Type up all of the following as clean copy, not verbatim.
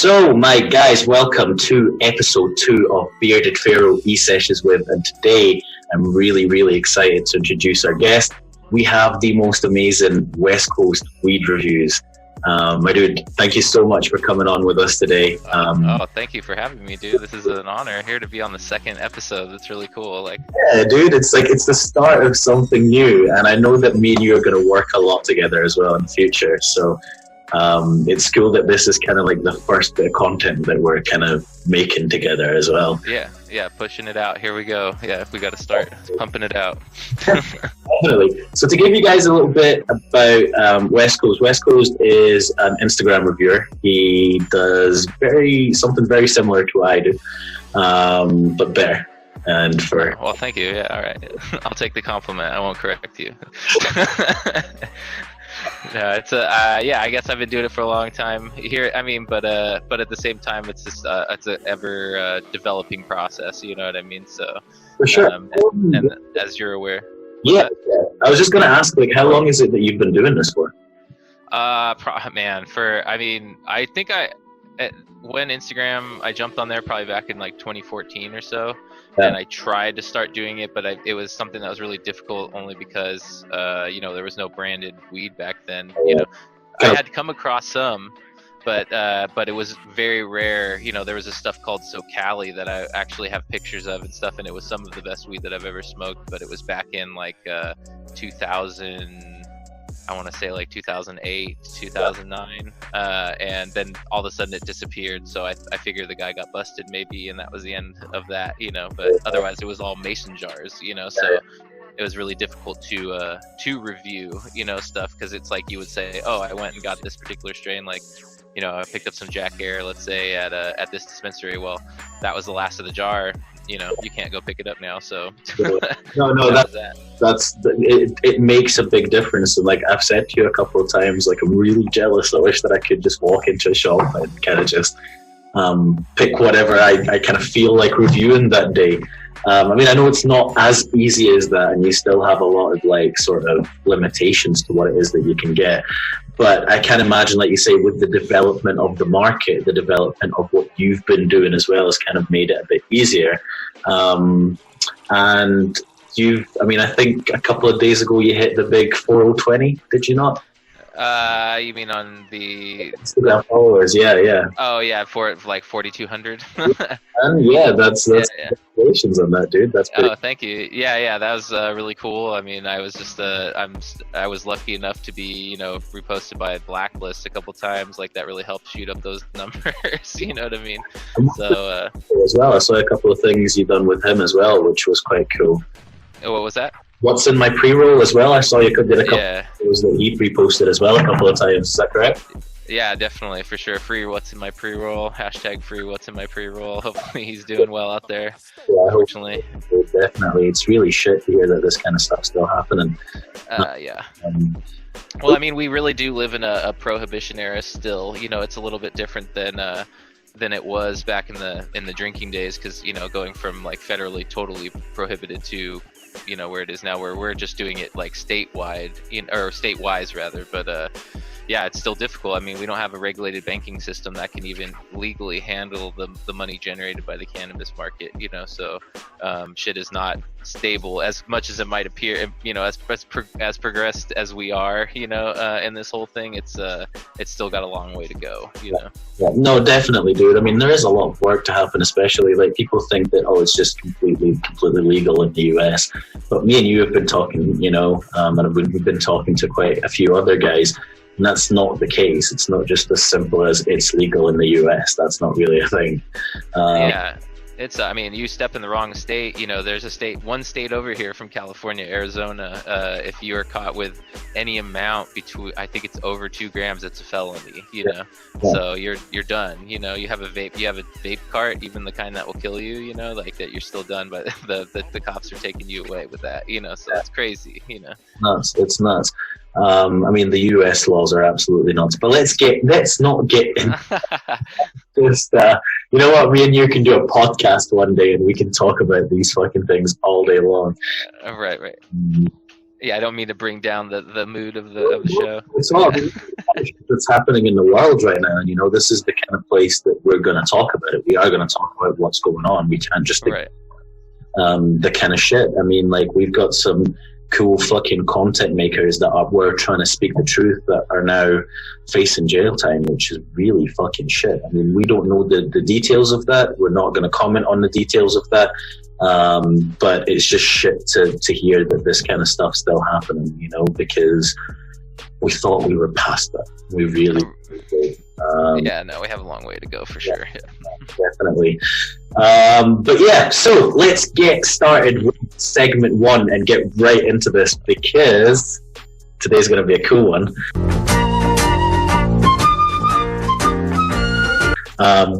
So, my guys, welcome to episode 2 of Bearded Pharaoh E-sesh is with, and today I'm really excited to introduce our guest. We have the most amazing West Coast weed reviews. My dude, thank you so much for coming on with us today. Thank you for having me, dude. This is an honor here to be on the second episode. That's really cool. Yeah, dude, it's the start of something new, and I know that me and you are going to work a lot together as well in the future. So it's cool that this is kind of like the first bit of content that we're kind of making together as well. Yeah, pushing it out. Here we go. Yeah, we got to start pumping it out. Definitely. So to give you guys a little bit about West Coast is an Instagram reviewer. He does something very similar to what I do, but better. And for well, thank you. Yeah, all right. I'll take the compliment. I won't correct you. No, it's I guess I've been doing it for a long time here. I mean, but at the same time, it's just it's an ever developing process. You know what I mean? So for sure. And as you're aware. Yeah. I was just gonna ask, how long is it that you've been doing this for? I think when Instagram, I jumped on there probably back in 2014 or so. Yeah. And I tried to start doing it, but it was something that was really difficult only because, there was no branded weed back then. I had come across some, but it was very rare. There was this stuff called SoCali that I actually have pictures of and stuff, and it was some of the best weed that I've ever smoked, but it was back in 2000, I want to say 2008, 2009, and then all of a sudden it disappeared. So I figured the guy got busted maybe, and that was the end of that, but otherwise it was all mason jars, so it was really difficult to review, stuff, because it's like you would say, oh, I went and got this particular strain, I picked up some Jack Air, let's say, at this dispensary. Well, that was the last of the jar. You can't go pick it up now. So no, it makes a big difference. And I've said to you a couple of times, I'm really jealous. I wish that I could just walk into a shop and kind of just pick whatever I kind of feel like reviewing that day. I know it's not as easy as that, and you still have a lot of sort of limitations to what it is that you can get. But I can imagine, like you say, with the development of the market, the development of what you've been doing as well has kind of made it a bit easier. And I think a couple of days ago you hit the big 4020, did you not? You mean on the Instagram followers? Yeah. Oh yeah, for 4,200. And that's congratulations on that, dude. That's pretty. Oh, thank you. Yeah, that was really cool. I was just I was lucky enough to be reposted by Blacklist a couple times. That really helped shoot up those numbers. You know what I mean? So as well, I saw a couple of things you've done with him as well, which was quite cool. What was that? What's in my pre-roll as well? I saw you did a couple of those that he reposted as well a couple of times. Is that correct? Yeah, definitely, for sure. Free what's in my pre-roll. # free what's in my pre-roll. Hopefully he's doing well out there. Yeah, unfortunately. Definitely. It's really shit to hear that this kind of stuff's still happening. Yeah. Well, we really do live in a prohibition era still. It's a little bit different than it was back in the drinking days, because going from federally totally prohibited to where it is now, where we're just doing it statewide, or statewise rather, but yeah, it's still difficult. We don't have a regulated banking system that can even legally handle the money generated by the cannabis market, so shit is not stable as much as it might appear. As progressed as we are, in this whole thing, it's still got a long way to go, Yeah, no, definitely, dude. There is a lot of work to happen, especially people think that, it's just completely legal in the US. But me and you have been talking, and we've been talking to quite a few other guys, and that's not the case. It's not just as simple as it's legal in the US. That's not really a thing. Yeah. It's, you step in the wrong state, there's one state over here from California, Arizona, if you're caught with any amount between, I think it's over 2 grams, it's a felony, Yeah. So you're done, you have a vape cart, even the kind that will kill you, that you're still done, but the cops are taking you away with that, so it's crazy, Nuts. It's nuts. The US laws are absolutely nuts, but let's not get in. Just, you know what, me and you can do a podcast one day and we can talk about these fucking things all day long. Right. Yeah, I don't mean to bring down the mood of the show. It's all that's happening in the world right now, and you know, this is the kind of place that we're going to talk about it. We are going to talk about what's going on. We can't just Right. The kind of shit. I mean, like, we've got some cool fucking content makers that were trying to speak the truth that are now facing jail time, which is really fucking shit. I mean, we don't know the details of that. We're not going to comment on the details of that. But it's just shit to hear that this kind of stuff's still happening, you know, because we thought we were past that. We really yeah, no, we have a long way to go for sure. Definitely. But yeah, so let's get started with segment 1 and get right into this, because today's going to be a cool one.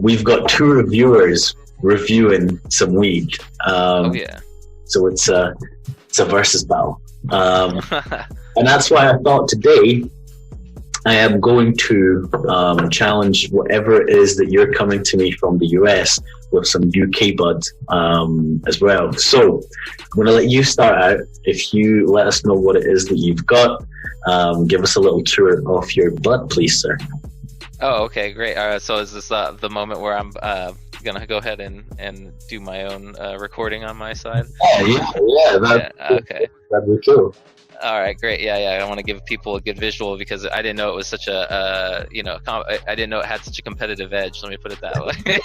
We've got 2 reviewers reviewing some weed. Oh yeah. So it's a versus battle. And that's why I thought today I am going to challenge whatever it is that you're coming to me from the US with some UK bud as well. So I'm going to let you start out. If you let us know what it is that you've got, give us a little tour of your bud, please, sir. Oh, okay, great. So is this the moment where I'm gonna go ahead and do my own recording on my side? Okay. That'd be cool. All right, great. Yeah. I want to give people a good visual because I didn't know it was such a, I didn't know it had such a competitive edge. Let me put it that way.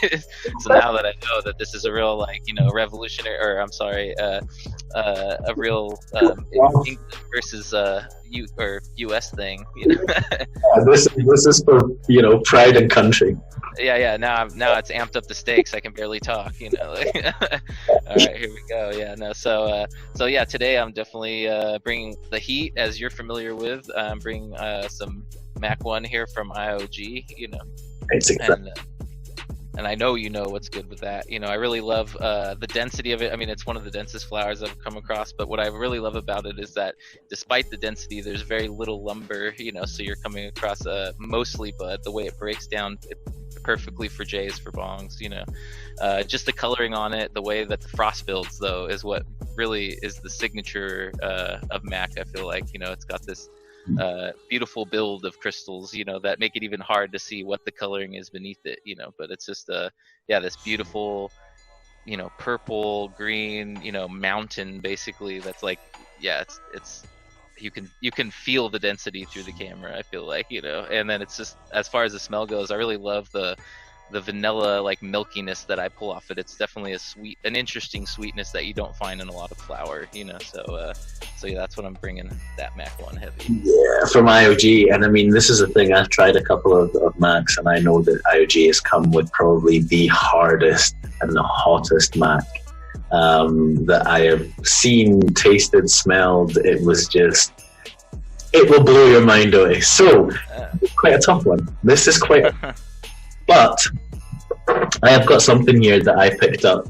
So now that I know that this is a real, revolutionary, or I'm sorry, a real England versus U.S. thing. You know? This is for pride and country. Yeah. Now it's amped up the stakes. I can barely talk. You know. All right, here we go. Yeah. No. So yeah. Today I'm definitely bringing the heat, as you're familiar with. I'm bringing some Mac 1 here from IOG. You know. And I know you know what's good with that. You know, I really love the density of it. I mean, it's one of the densest flowers I've come across. But what I really love about it is that despite the density, there's very little lumber. You know, so you're coming across mostly bud. The way it breaks down perfectly for J's, for bongs. You know, just the coloring on it, the way that the frost builds though is what really is the signature of Mac. I feel like it's got this beautiful build of crystals, that make it even hard to see what the coloring is beneath it, but it's just this beautiful, purple, green, mountain basically that's like, it's you can feel the density through the camera, I feel like, and then it's just, as far as the smell goes, I really love the vanilla milkiness that I pull off it. It's definitely an interesting sweetness that you don't find in a lot of flour, so yeah, that's what I'm bringing, that Mac 1 heavy. Yeah, from IOG. And I mean, this is a thing, I've tried a couple of Macs, and I know that IOG has come with probably the hardest and the hottest Mac that I have seen, tasted, smelled. It was just, it will blow your mind away. So it's quite a tough one. This is quite but I have got something here that I picked up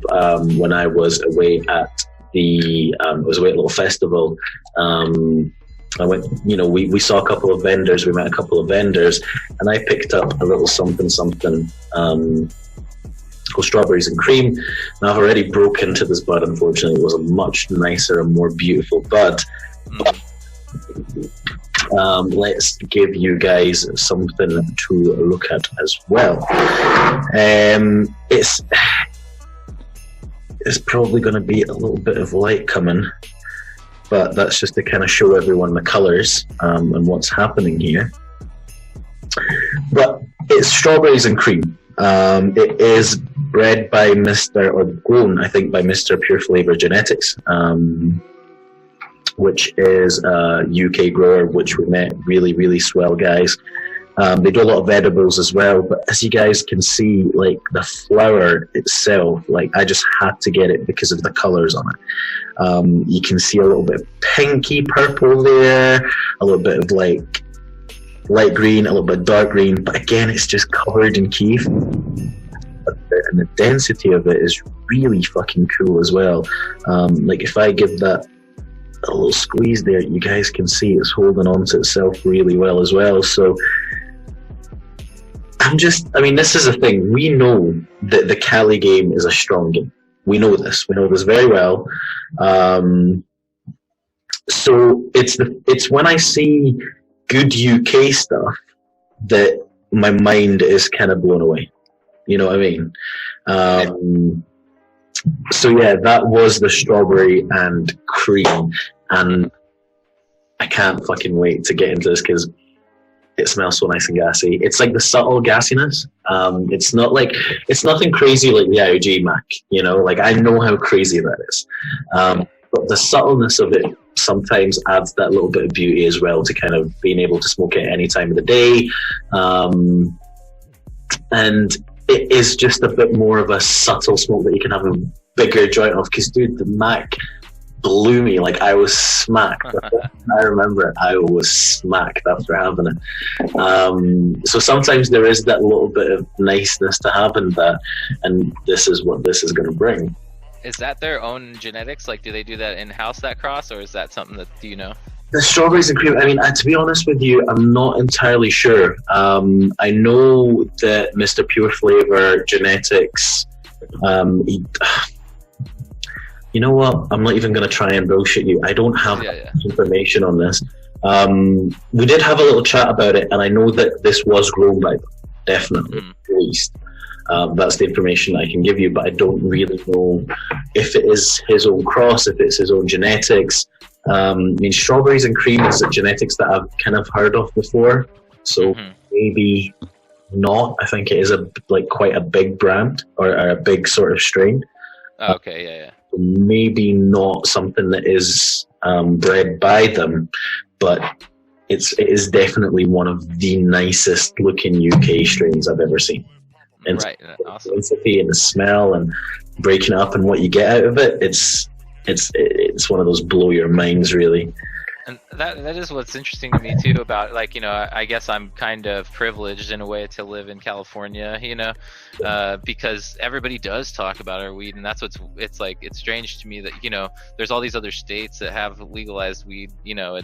when I was away at a little festival. I went, we saw a couple of vendors, we met a couple of vendors, and I picked up a little something called Strawberries and Cream. And I've already broken into this bud, unfortunately. It was a much nicer and more beautiful bud. But let's give you guys something to look at as well. It's probably going to be a little bit of light coming, but that's just to kind of show everyone the colors and what's happening here. But it's Strawberries and Cream. It is bred by grown, I think, by Mr. Pure Flavor Genetics, which is a UK grower, which we met, really, really swell guys. They do a lot of edibles as well, but as you guys can see, like, the flower itself, like, I just had to get it because of the colors on it. You can see a little bit of pinky purple there, a little bit of like light green, a little bit of dark green, but again, it's just covered in keef. And the density of it is really fucking cool as well. Like, if I give that a little squeeze there, you guys can see it's holding on to itself really well as well. So this is the thing. We know that the Cali game is a strong game. We know this very well. So it's when I see good UK stuff that my mind is kind of blown away. You know what I mean? So yeah, that was the strawberry and cream, and I can't fucking wait to get into this because it smells so nice and gassy. It's like the subtle gassiness. It's nothing crazy like the IOG Mac, you know, like I know how crazy that is. But the subtleness of it sometimes adds that little bit of beauty as well to kind of being able to smoke it at any time of the day. And it is just a bit more of a subtle smoke that you can have a bigger joint of, because dude, the Mac blew me. Like I was smacked. I remember it. I was smacked after having it. So sometimes there is that little bit of niceness to having that, and this is what this is going to bring. Is that their own genetics? Like, do they do that in-house, that cross, or is that something that, do you know? The strawberries and cream, I mean, to be honest with you, I'm not entirely sure. I know that Mr. Pure Flavor Genetics, you know what? I'm not even going to try and bullshit you. I don't have information on this. We did have a little chat about it, and I know that this was grown by them, definitely, at least. That's the information I can give you, but I don't really know if it is his own cross, if it's his own genetics. I mean, strawberries and cream is a genetics that I've kind of heard of before, so maybe not. I think it is quite a big brand or a big sort of strain. Okay, yeah. Maybe not something that is bred by them, but it is definitely one of the nicest looking UK strains I've ever seen. And right, awesome. And the smell and breaking it up and what you get out of it, it's one of those blow your minds, really. And that is what's interesting to me too about, like, you know, I guess I'm kind of privileged in a way to live in California, you know, because everybody does talk about our weed, and that's it's strange to me that, you know, there's all these other states that have legalized weed, you know,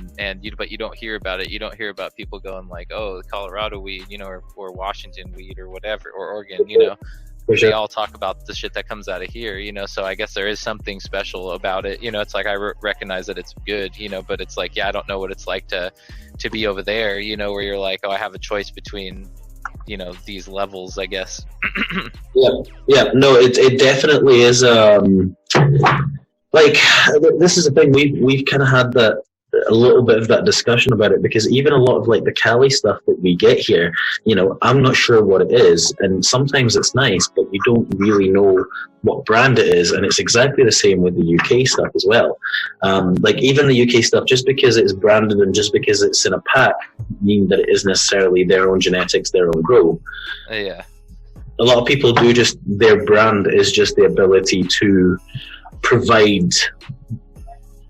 but you don't hear about it. You don't hear about people going like, oh, Colorado weed, you know, or Washington weed or whatever, or Oregon, you know. For sure. They all talk about the shit that comes out of here, you know, so I guess there is something special about it, you know. It's like I recognize that it's good, you know, but it's like, yeah, I don't know what it's like to be over there, you know, where you're like, oh, I have a choice between, you know, these levels, I guess. yeah, no, it definitely is. Like, this is the thing, we've kind of had a little bit of that discussion about it, because even a lot of like the Cali stuff that we get here, you know, I'm not sure what it is, and sometimes it's nice, but you don't really know what brand it is, and it's exactly the same with the UK stuff as well. Like even the UK stuff, just because it's branded and just because it's in a pack, mean that it is necessarily their own genetics, their own grow. Yeah. A lot of people do just, their brand is just the ability to provide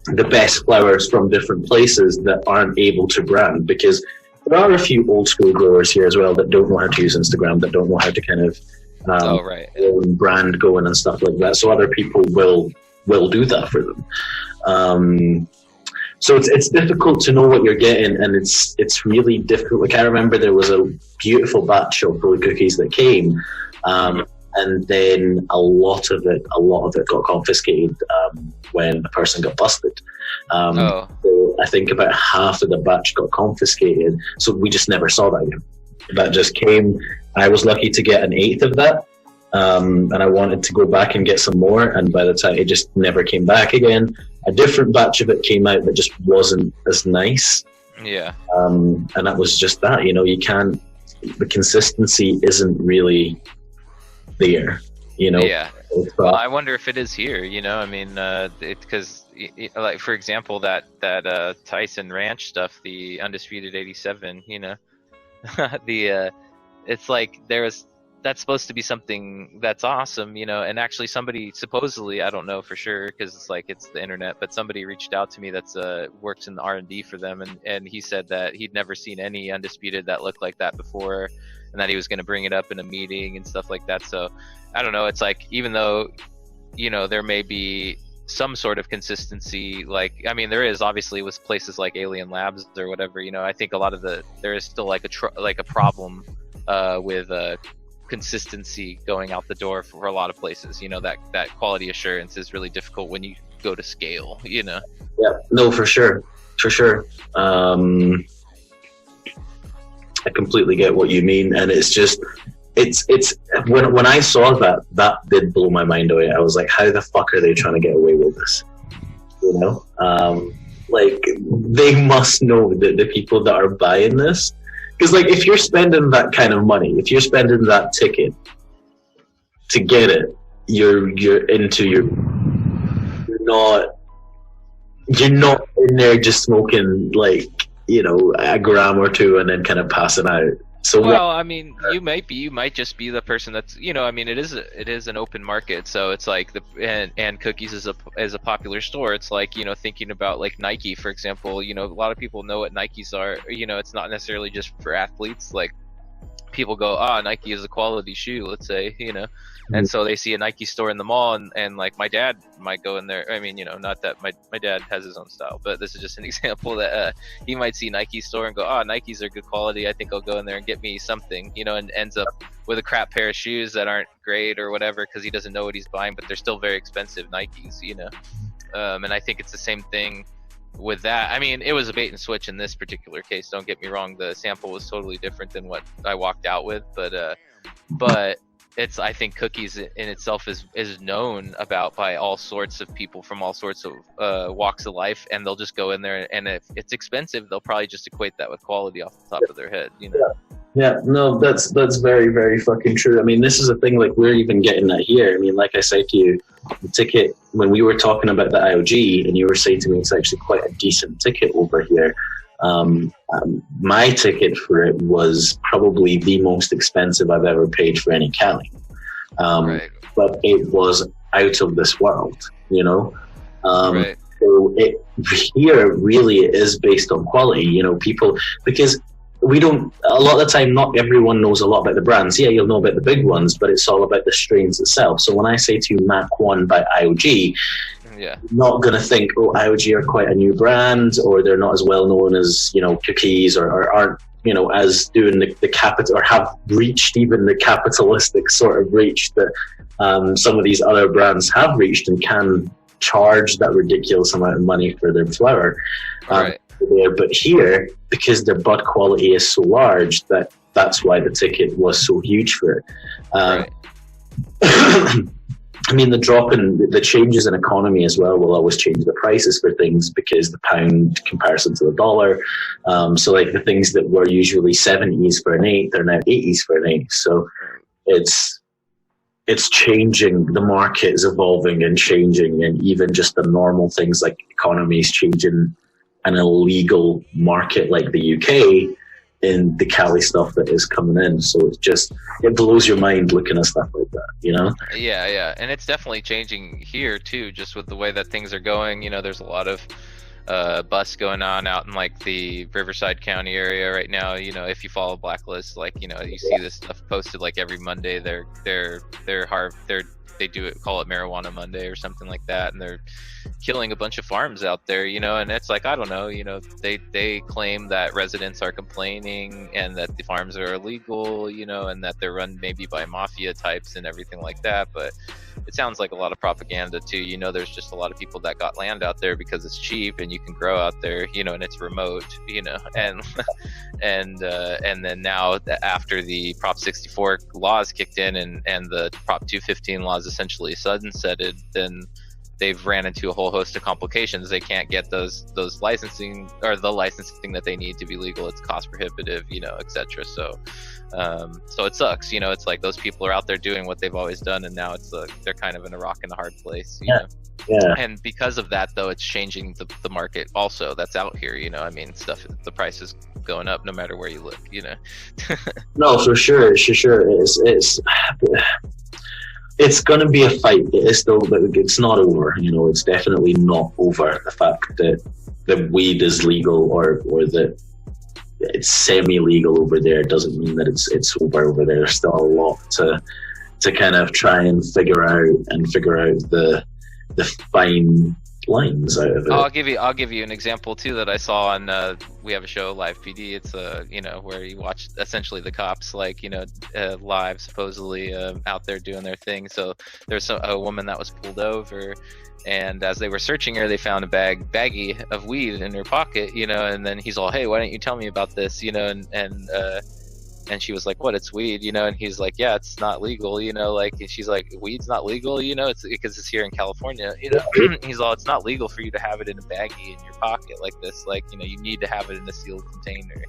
the best flowers from different places that aren't able to brand, because there are a few old school growers here as well that don't know how to use Instagram, that don't know how to kind of brand going and stuff like that. So other people will do that for them. So it's difficult to know what you're getting, and it's really difficult. Like I remember there was a beautiful batch of Bully cookies that came, and then a lot of it got confiscated when a person got busted. So I think about half of the batch got confiscated, so we just never saw that again. That just came. I was lucky to get an eighth of that, and I wanted to go back and get some more, and by the time it just never came back again. A different batch of it came out that just wasn't as nice. Yeah. And that was just that, you know, the consistency isn't really there, you know. Yeah. Well, I wonder if it is here, you know. I mean, because like for example, that Tyson Ranch stuff, the Undisputed 87, you know, it's like that's supposed to be something that's awesome, you know. And actually, somebody supposedly, I don't know for sure because it's like it's the internet, but somebody reached out to me that's works in the R&D for them, and he said that he'd never seen any Undisputed that looked like that before, and that he was going to bring it up in a meeting and stuff like that. So I don't know, it's like, even though, you know, there may be some sort of consistency, like, I mean, there is obviously with places like Alien Labs or whatever, you know, I think a lot of there is still like a problem with consistency going out the door for a lot of places. You know, that quality assurance is really difficult when you go to scale, you know. Yeah, no, for sure. I completely get what you mean, and it's just it's when I saw that did blow my mind away. I was like, how the fuck are they trying to get away with this? You know, like they must know that the people that are buying this, because like if you're spending that kind of money, if you're spending that ticket to get it, you're not in there just smoking like, you know, a gram or two and then kind of passing out. So well, I mean, you might just be the person that's, you know, I mean, it is an open market, so it's like and Cookies is a popular store. It's like, you know, thinking about like Nike, for example. You know, a lot of people know what Nikes are. You know, it's not necessarily just for athletes. Like people go, Nike is a quality shoe, let's say, you know. And so they see a Nike store in the mall, and like my dad might go in there. I mean, you know, not that my dad has his own style, but this is just an example that he might see Nike store and go, Nikes are good quality. I think I'll go in there and get me something, you know, and ends up with a crap pair of shoes that aren't great or whatever because he doesn't know what he's buying, but they're still very expensive Nikes, you know. And I think it's the same thing with that. I mean, it was a bait and switch in this particular case. Don't get me wrong. The sample was totally different than what I walked out with, but it's, I think Cookies in itself is known about by all sorts of people from all sorts of walks of life, and they'll just go in there, and if it's expensive, they'll probably just equate that with quality off the top of their head, you know. Yeah, no, that's very, very fucking true. I mean, this is a thing, like, we're even getting that here. I mean, like I said to you, the ticket, when we were talking about the IOG, and you were saying to me it's actually quite a decent ticket over here, my ticket for it was probably the most expensive I've ever paid for any Cali. Right. But it was out of this world, you know? Right. So here really is based on quality, you know, people, because we don't, a lot of the time, not everyone knows a lot about the brands. Yeah, you'll know about the big ones, but it's all about the strains itself. So when I say to you Mac 1 by IOG, yeah, you're not going to think, IOG are quite a new brand, or they're not as well known as, you know, Cookies, or aren't, you know, as doing the capital, or have reached even the capitalistic sort of reach that some of these other brands have reached and can charge that ridiculous amount of money for their flour. Right. But here, because their bud quality is so large, that's why the ticket was so huge for it. Right. I mean, the changes in economy as well will always change the prices for things, because the pound comparison to the dollar. So like the things that were usually 70s for an eighth are now 80s for an eighth. So it's changing. The market is evolving and changing, and even just the normal things like economies changing. An illegal market like the UK in the Cali stuff that is coming in. So it blows your mind looking at stuff like that, you know? Yeah. And it's definitely changing here too, just with the way that things are going. You know, there's a lot of bus going on out in like the Riverside County area right now. You know, if you follow Blacklist, like, you know, you see this stuff posted like every Monday. They call it Marijuana Monday or something like that, and they're killing a bunch of farms out there, you know. And it's like, I don't know, you know, they claim that residents are complaining and that the farms are illegal, you know, and that they're run maybe by mafia types and everything like that, but it sounds like a lot of propaganda too. You know, there's just a lot of people that got land out there because it's cheap and you can grow out there, you know, and it's remote, you know, and then now after the Prop 64 laws kicked in and the Prop 215 laws essentially sunsetted, then they've ran into a whole host of complications. They can't get those licensing, or the licensing that they need to be legal. It's cost prohibitive, you know, etc. So it sucks, you know. It's like those people are out there doing what they've always done, and now it's they're kind of in a rock and a hard place, you know? Yeah. And because of that, though, it's changing the market also that's out here, you know. I mean, the price is going up no matter where you look, you know. No, for sure. It's going to be a fight. It is still, but it's not over. You know, it's definitely not over. The fact that the weed is legal or that it's semi-legal over there doesn't mean that it's over there. There's still a lot to kind of try and figure out the fine lines out of it. I'll give you an example too that I saw on we have a show, Live PD. It's where you watch essentially the cops live supposedly out there doing their thing. So there's a woman that was pulled over, and as they were searching her, they found a baggie of weed in her pocket, and then he's all, "Hey, why don't you tell me about this?" And she was like, "What? It's weed, And he's like, "Yeah, it's not legal, And she's like, "Weed's not legal, It's because it's here in California, He's all, "It's not legal for you to have it in a baggie in your pocket like this. You need to have it in a sealed container,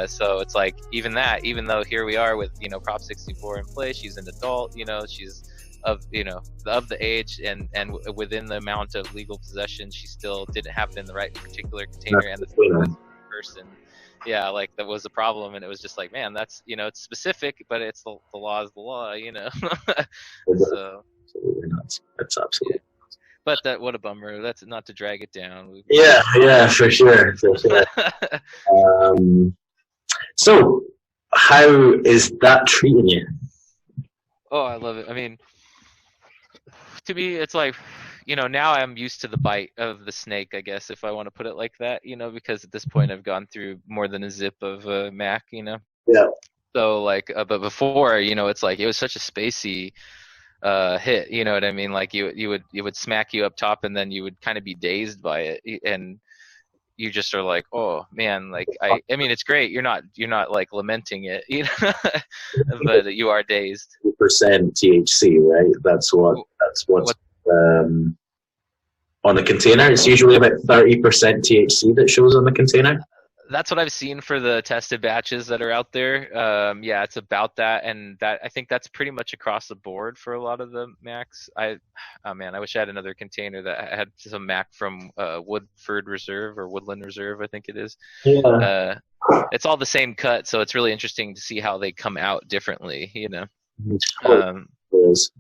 So it's like even though here we are with Prop 64 in place, she's an adult, she's of the age and within the amount of legal possession, she still didn't have it in the right particular container, and the person." Yeah, like that was the problem, and it was just like, man, that's it's specific, but it's the law is the law, So absolutely nuts. That's absolutely. Yeah. But what a bummer. That's not to drag it down. Yeah, for sure. So, how is that treating you? Oh, I love it. I mean, to me, it's like, now I'm used to the bite of the snake, I guess, if I want to put it like that, because at this point I've gone through more than a zip of Mac, Yeah. So but before, it's like it was such a spacey hit, you know what I mean? Like you would smack you up top, and then you would kind of be dazed by it, and you just are like, oh man, like I mean, it's great. You're not like lamenting it, but you are dazed. % THC, right? That's what's on the container. It's usually about 30% THC that shows on the container. That's what I've seen for the tested batches that are out there. Yeah, it's about that, and that I think that's pretty much across the board for a lot of the Macs. I wish I had another container that had some Mac from Woodford Reserve or Woodland Reserve, I think it is. Yeah. It's all the same cut, so it's really interesting to see how they come out differently.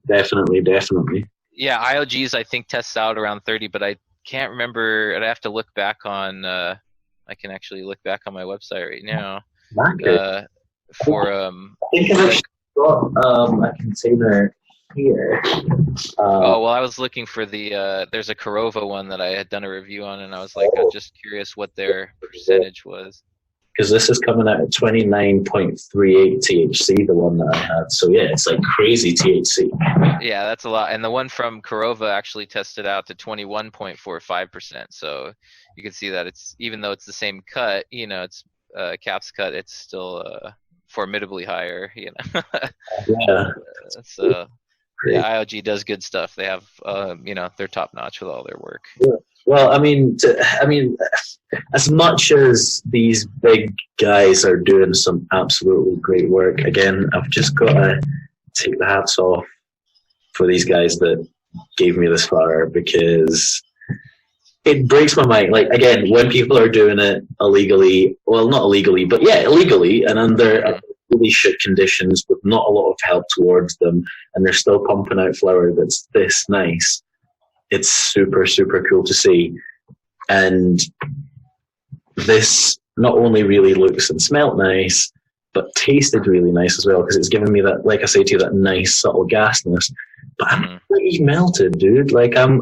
Definitely. Yeah, IOGs I think tests out around 30, but I can't remember. I'd have to look back on. I can actually look back on my website right now. I think I've actually got a container here. I was looking for the. There's a Corova one that I had done a review on, and I was like, I'm just curious what their percentage was. Because this is coming out at 29.38 THC, the one that I had. So yeah, it's like crazy THC. Yeah, that's a lot. And the one from Corova actually tested out to 21.45%. So you can see that it's, even though it's the same cut, it's caps cut, it's still formidably higher. Yeah. So yeah, IOG does good stuff. They have, they're top notch with all their work. Yeah. Well, I mean, as much as these big guys are doing some absolutely great work, again, I've just got to take the hats off for these guys that gave me this flower, because it breaks my mind. Like, again, when people are doing it illegally, well, not illegally, but yeah, illegally, and under really shit conditions with not a lot of help towards them, and they're still pumping out flower that's this nice. It's super, super cool to see. And this not only really looks and smelled nice, but tasted really nice as well, because it's giving me that, like I say to you, that nice subtle gasness. But I'm pretty melted, dude. Like, I'm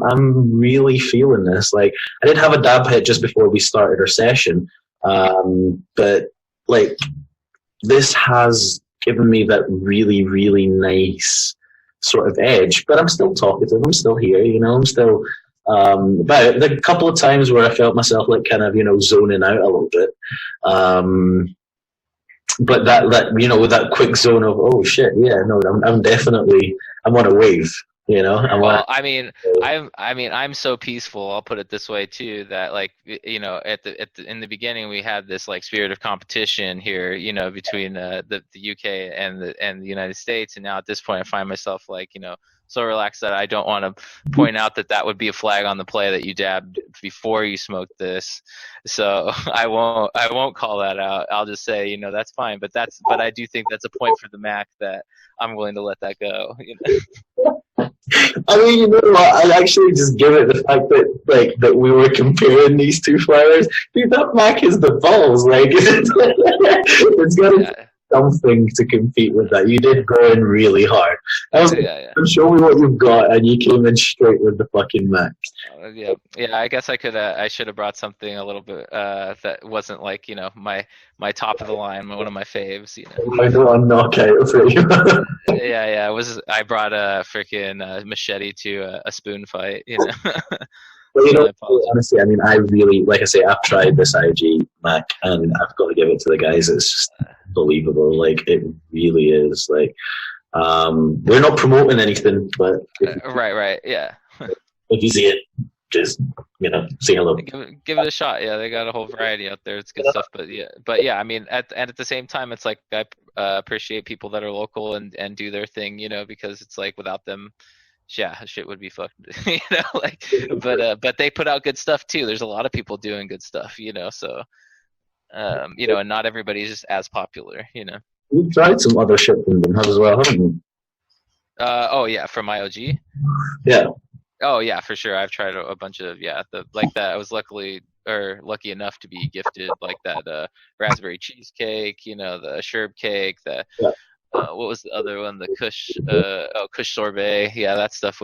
really feeling this. Like, I did have a dab hit just before we started our session, but like, this has given me that really, really nice sort of edge, but I'm still talkative. I'm still here, I'm still about the couple of times where I felt myself like kind of zoning out a little bit, but that with that quick zone of, oh shit, yeah, no, I'm definitely, I'm on a wave. I'm so peaceful. I'll put it this way too, that like, in the beginning we had this like spirit of competition here, between the UK and the United States, and now at this point I find myself like, so relaxed that I don't want to point out that would be a flag on the play that you dabbed before you smoked this. So I won't call that out. I'll just say, that's fine. But I do think that's a point for the Mac that I'm willing to let that go. I mean, you know what? I'll actually just give it the fact that we were comparing these two flowers. Dude, that Mac is the balls. Like, it's got something to compete with that. You did go in really hard. I was like, show me what you've got, and you came in straight with the fucking max. Yeah. I guess I could. I should have brought something a little bit that wasn't like my top of the line, one of my faves. I know I'm knockout for you. Yeah. I brought a freaking machete to a spoon fight. Well, honestly, I mean, I really, like I say, I've tried this IG Mac, and I've got to give it to the guys. It's just unbelievable. Like, it really is. Like, we're not promoting anything, but right, yeah. If you see it, just say hello. Give it a shot. Yeah, they got a whole variety out there. It's good stuff. But yeah, I mean, at the same time, it's like I appreciate people that are local and do their thing, because it's like without them, yeah, shit would be fucked, but they put out good stuff too. There's a lot of people doing good stuff, so, and not everybody's just as popular, You've tried some other shit from them as well, haven't you? Oh yeah, from IOG? Yeah. Oh yeah, for sure. I've tried a bunch of, like that. I was lucky enough to be gifted like that, raspberry cheesecake, the sherbet cake, what was the other one? The Kush sorbet. Yeah, that stuff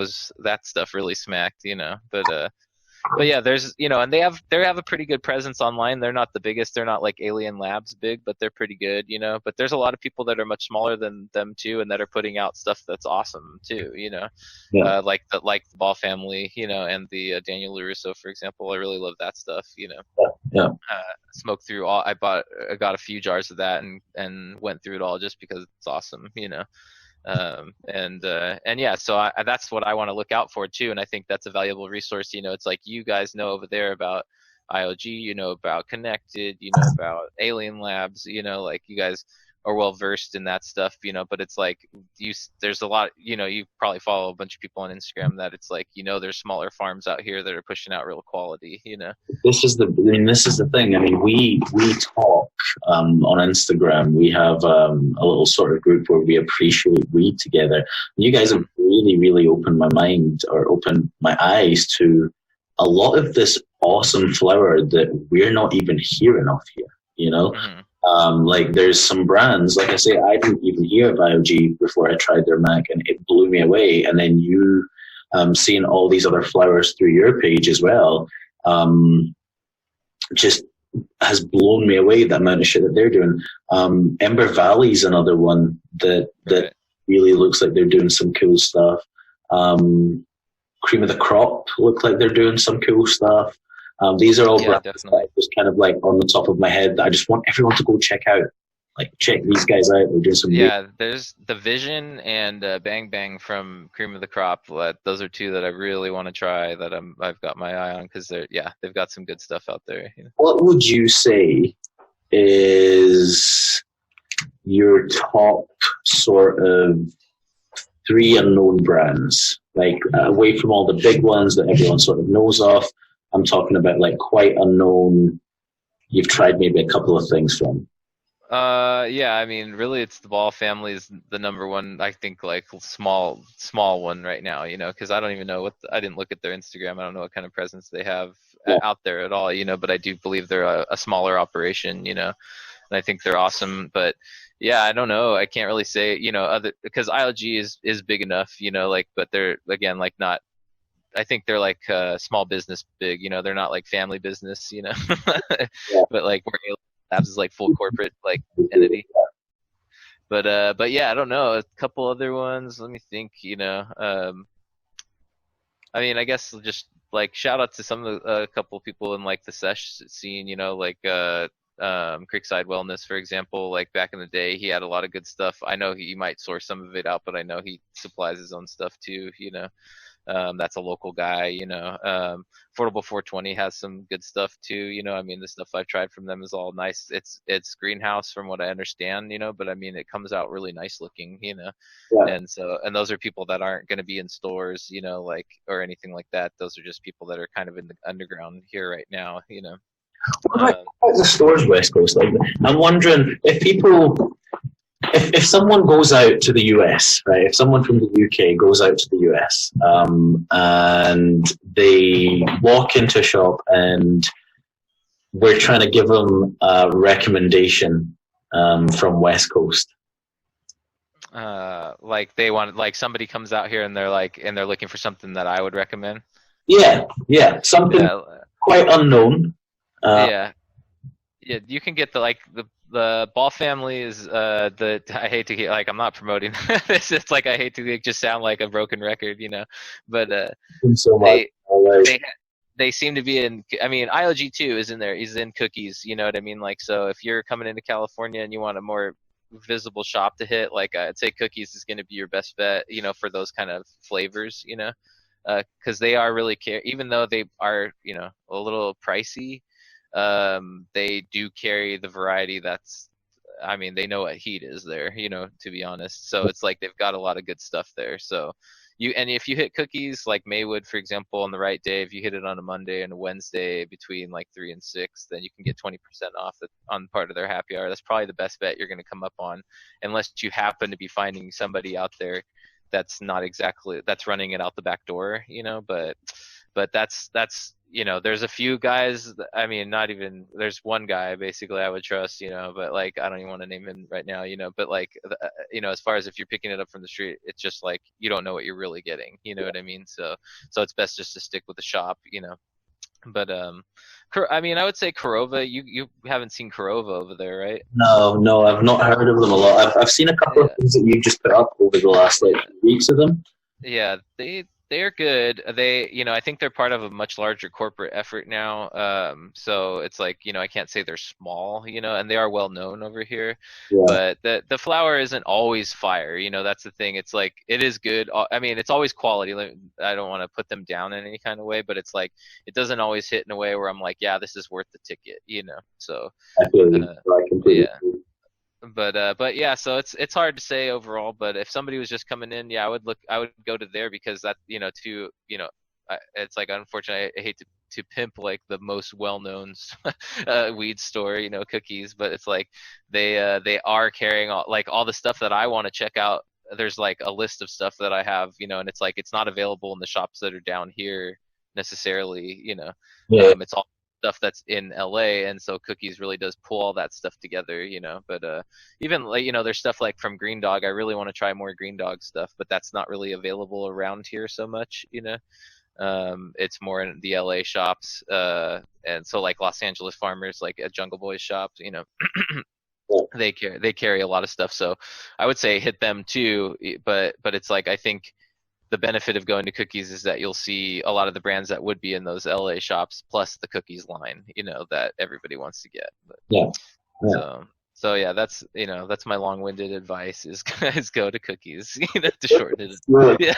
really smacked, but yeah, there's and they have a pretty good presence online. They're not the biggest. They're not like Alien Labs big, but they're pretty good, But there's a lot of people that are much smaller than them too, and that are putting out stuff that's awesome too, like the Ball family, and the Daniel LaRusso, for example. I really love that stuff, Yeah. Smoked through all. I got a few jars of that and went through it all just because it's awesome, and yeah, so that's what I want to look out for too, and I think that's a valuable resource. It's like you guys know over there about IOG, about Connected, about Alien Labs, like you guys are well versed in that stuff, but it's like there's a lot, you probably follow a bunch of people on Instagram that it's like, there's smaller farms out here that are pushing out real quality, This is the thing. I mean, we talk on Instagram. We have a little sort of group where we appreciate weed together. You guys have really, really opened my mind, or opened my eyes to a lot of this awesome flower that we're not even hearing of here, Mm-hmm. Like there's some brands, like I say, I didn't even hear of IOG before I tried their Mac, and it blew me away. And then you seeing all these other flowers through your page as well, just has blown me away, the amount of shit that they're doing. Ember Valley's another one that really looks like they're doing some cool stuff. Cream of the Crop look like they're doing some cool stuff. These are all brands that just kind of like on the top of my head that I just want everyone to go check out. Like, check these guys out. They're doing some. Yeah, there's the Vision and Bang Bang from Cream of the Crop. Those are two that I really want to try. That I've got my eye on because they've got some good stuff out there. What would you say is your top sort of 3 unknown brands? Like, away from all the big ones that everyone sort of knows of, I'm talking about like quite unknown. You've tried maybe a couple of things from. Yeah, I mean, really, it's the Ball family is the number one. I think like small one right now, because I don't even know I didn't look at their Instagram. I don't know what kind of presence they have out there at all, but I do believe they're a smaller operation, and I think they're awesome. But yeah, I don't know. I can't really say, because ILG is big enough, but they're again like not. I think they're like small business big, they're not like family business, but like where Labs is like full corporate like entity. But yeah, I don't know. A couple other ones. Let me think. I mean, I guess just like shout out to some of a couple people in like the sesh scene. Like Creekside Wellness, for example. Like back in the day, he had a lot of good stuff. I know he might source some of it out, but I know he supplies his own stuff too. That's a local guy, Affordable 420 has some good stuff too, I mean, the stuff I've tried from them is all nice. It's greenhouse from what I understand, but I mean, it comes out really nice looking, Yeah. And those are people that aren't going to be in stores, like, or anything like that. Those are just people that are kind of in the underground here right now, What about the stores West Coast? Like, I'm wondering if people, if someone goes out to the US, right? If someone from the UK goes out to the US, and they walk into a shop and we're trying to give them a recommendation from West Coast. Like they want, like somebody comes out here and they're looking for something that I would recommend. Yeah, something quite unknown. Yeah, you can get the Ball family is I hate to get, like, I'm not promoting this. It's like I hate to just sound like a broken record, but so much. they seem to be in. I mean, IOG too is in there. He's in cookies. You know what I mean? Like, so if you're coming into California and you want a more visible shop to hit, like I'd say cookies is going to be your best bet. For those kind of flavors. Because they are really even though they are a little pricey. They do carry the variety that's, I mean, they know what heat is there, to be honest. So it's like they've got a lot of good stuff there. So and if you hit cookies like Maywood, for example, on the right day, if you hit it on a Monday and a Wednesday between like 3 and 6, then you can get 20% off on part of their happy hour. That's probably the best bet you're going to come up on, unless you happen to be finding somebody out there that's not exactly, that's running it out the back door, but that's there's a few guys. I mean, not even, there's one guy basically I would trust, but like I don't even want to name him right now, but like as far as if you're picking it up from the street, it's just like you don't know what you're really getting, what I mean? So it's best just to stick with the shop, But I mean, I would say Korova. You haven't seen Korova over there, right? No, I've not heard of them a lot. I've seen a couple of things that you just put up over the last weeks of them. Yeah, they're good. I think they're part of a much larger corporate effort now. So it's like, I can't say they're small, and they are well known over here. Yeah. But the flour isn't always fire. That's the thing. It's like, it is good. I mean, it's always quality. I don't want to put them down in any kind of way, but it's like, it doesn't always hit in a way where I'm like, yeah, this is worth the ticket, So I completely yeah. But yeah, so it's hard to say overall. But if somebody was just coming in, yeah, I would go to there, because that it's like, unfortunately, I hate to pimp like the most well-known weed store, cookies, but it's like they are carrying all the stuff that I want to check out. There's like a list of stuff that I have, and it's like it's not available in the shops that are down here necessarily, Yeah. It's all stuff that's in LA, and so cookies really does pull all that stuff together, but even like there's stuff like from Green Dog. I really want to try more Green Dog stuff, but that's not really available around here so much, it's more in the LA shops, and so like Los Angeles farmers, like at Jungle Boys shops, they carry a lot of stuff. So I would say hit them too, but it's like, I think the benefit of going to cookies is that you'll see a lot of the brands that would be in those LA shops, plus the cookies line, that everybody wants to get. But, yeah. So yeah, that's my long-winded advice is go to cookies, to shorten it. Yeah.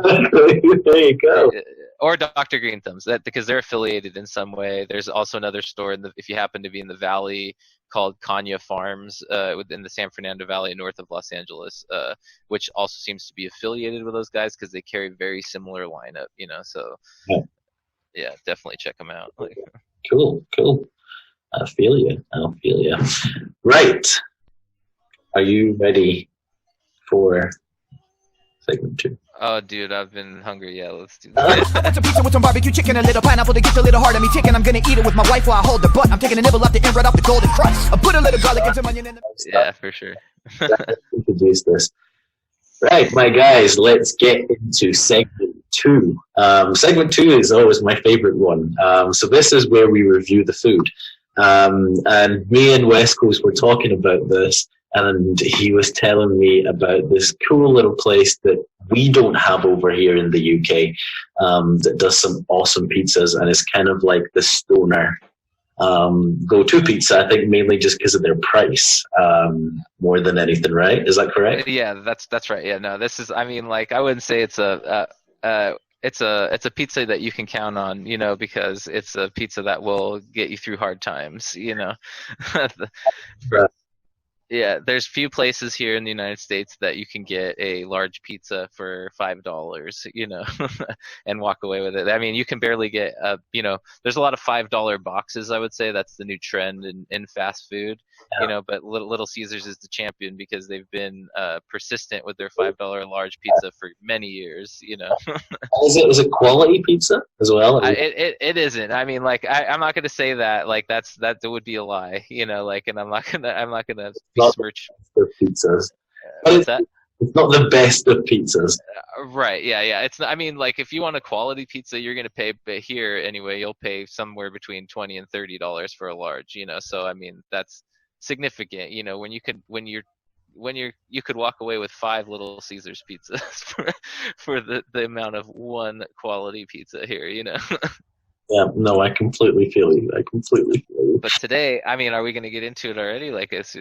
There you go. Or Dr. Green Thumbs, because they're affiliated in some way. There's also another store if you happen to be in the Valley, called Canna Farms, within the San Fernando Valley north of Los Angeles, which also seems to be affiliated with those guys, because they carry very similar lineup, So yeah, definitely check them out. Cool. I feel you. Right. Are you ready for segment 2? Oh, dude, I've been hungry. Yeah, let's do that. I want some pizza with some barbecue chicken, a little pineapple to get a little heart of me ticking. I'm gonna eat it with my wife while I hold the butt. I'm taking a nibble off the end right off the golden crust. I put a little garlic and some onion in the... Yeah, for sure. Introduce this. Right, my guys, let's get into segment 2. Segment 2 is always my favorite one. So this is where we review the food. And me and West Coast were talking about this, and he was telling me about this cool little place that we don't have over here in the UK, that does some awesome pizzas, and it's kind of like the stoner go-to pizza, I think, mainly just because of their price, more than anything, right? Is that correct? Yeah, that's right. Yeah, no, this is, I mean, like, I wouldn't say it's it's a pizza that you can count on, because it's a pizza that will get you through hard times, Yeah, there's few places here in the United States that you can get a large pizza for $5, and walk away with it. I mean, you can barely get there's a lot of $5 boxes, I would say. That's the new trend in fast food, Yeah. but Little Caesars is the champion because they've been persistent with their $5 large pizza for many years. Is it quality pizza as well? It isn't. I mean, like I'm not gonna say that. Like that would be a lie. And I'm not gonna Not the besmirch. best of pizzas. But What's that? it's not the best of pizzas. Right. Yeah. Yeah. It's not, I mean, like if you want a quality pizza, you're gonna pay. But here anyway, you'll pay somewhere between $20 and $30 for a large. So I mean, that's significant. You could walk away with 5 Little Caesars pizzas for the amount of one quality pizza here. Yeah, no, I completely feel you. I completely feel you. But today, I mean, are we gonna get into it already? Like it's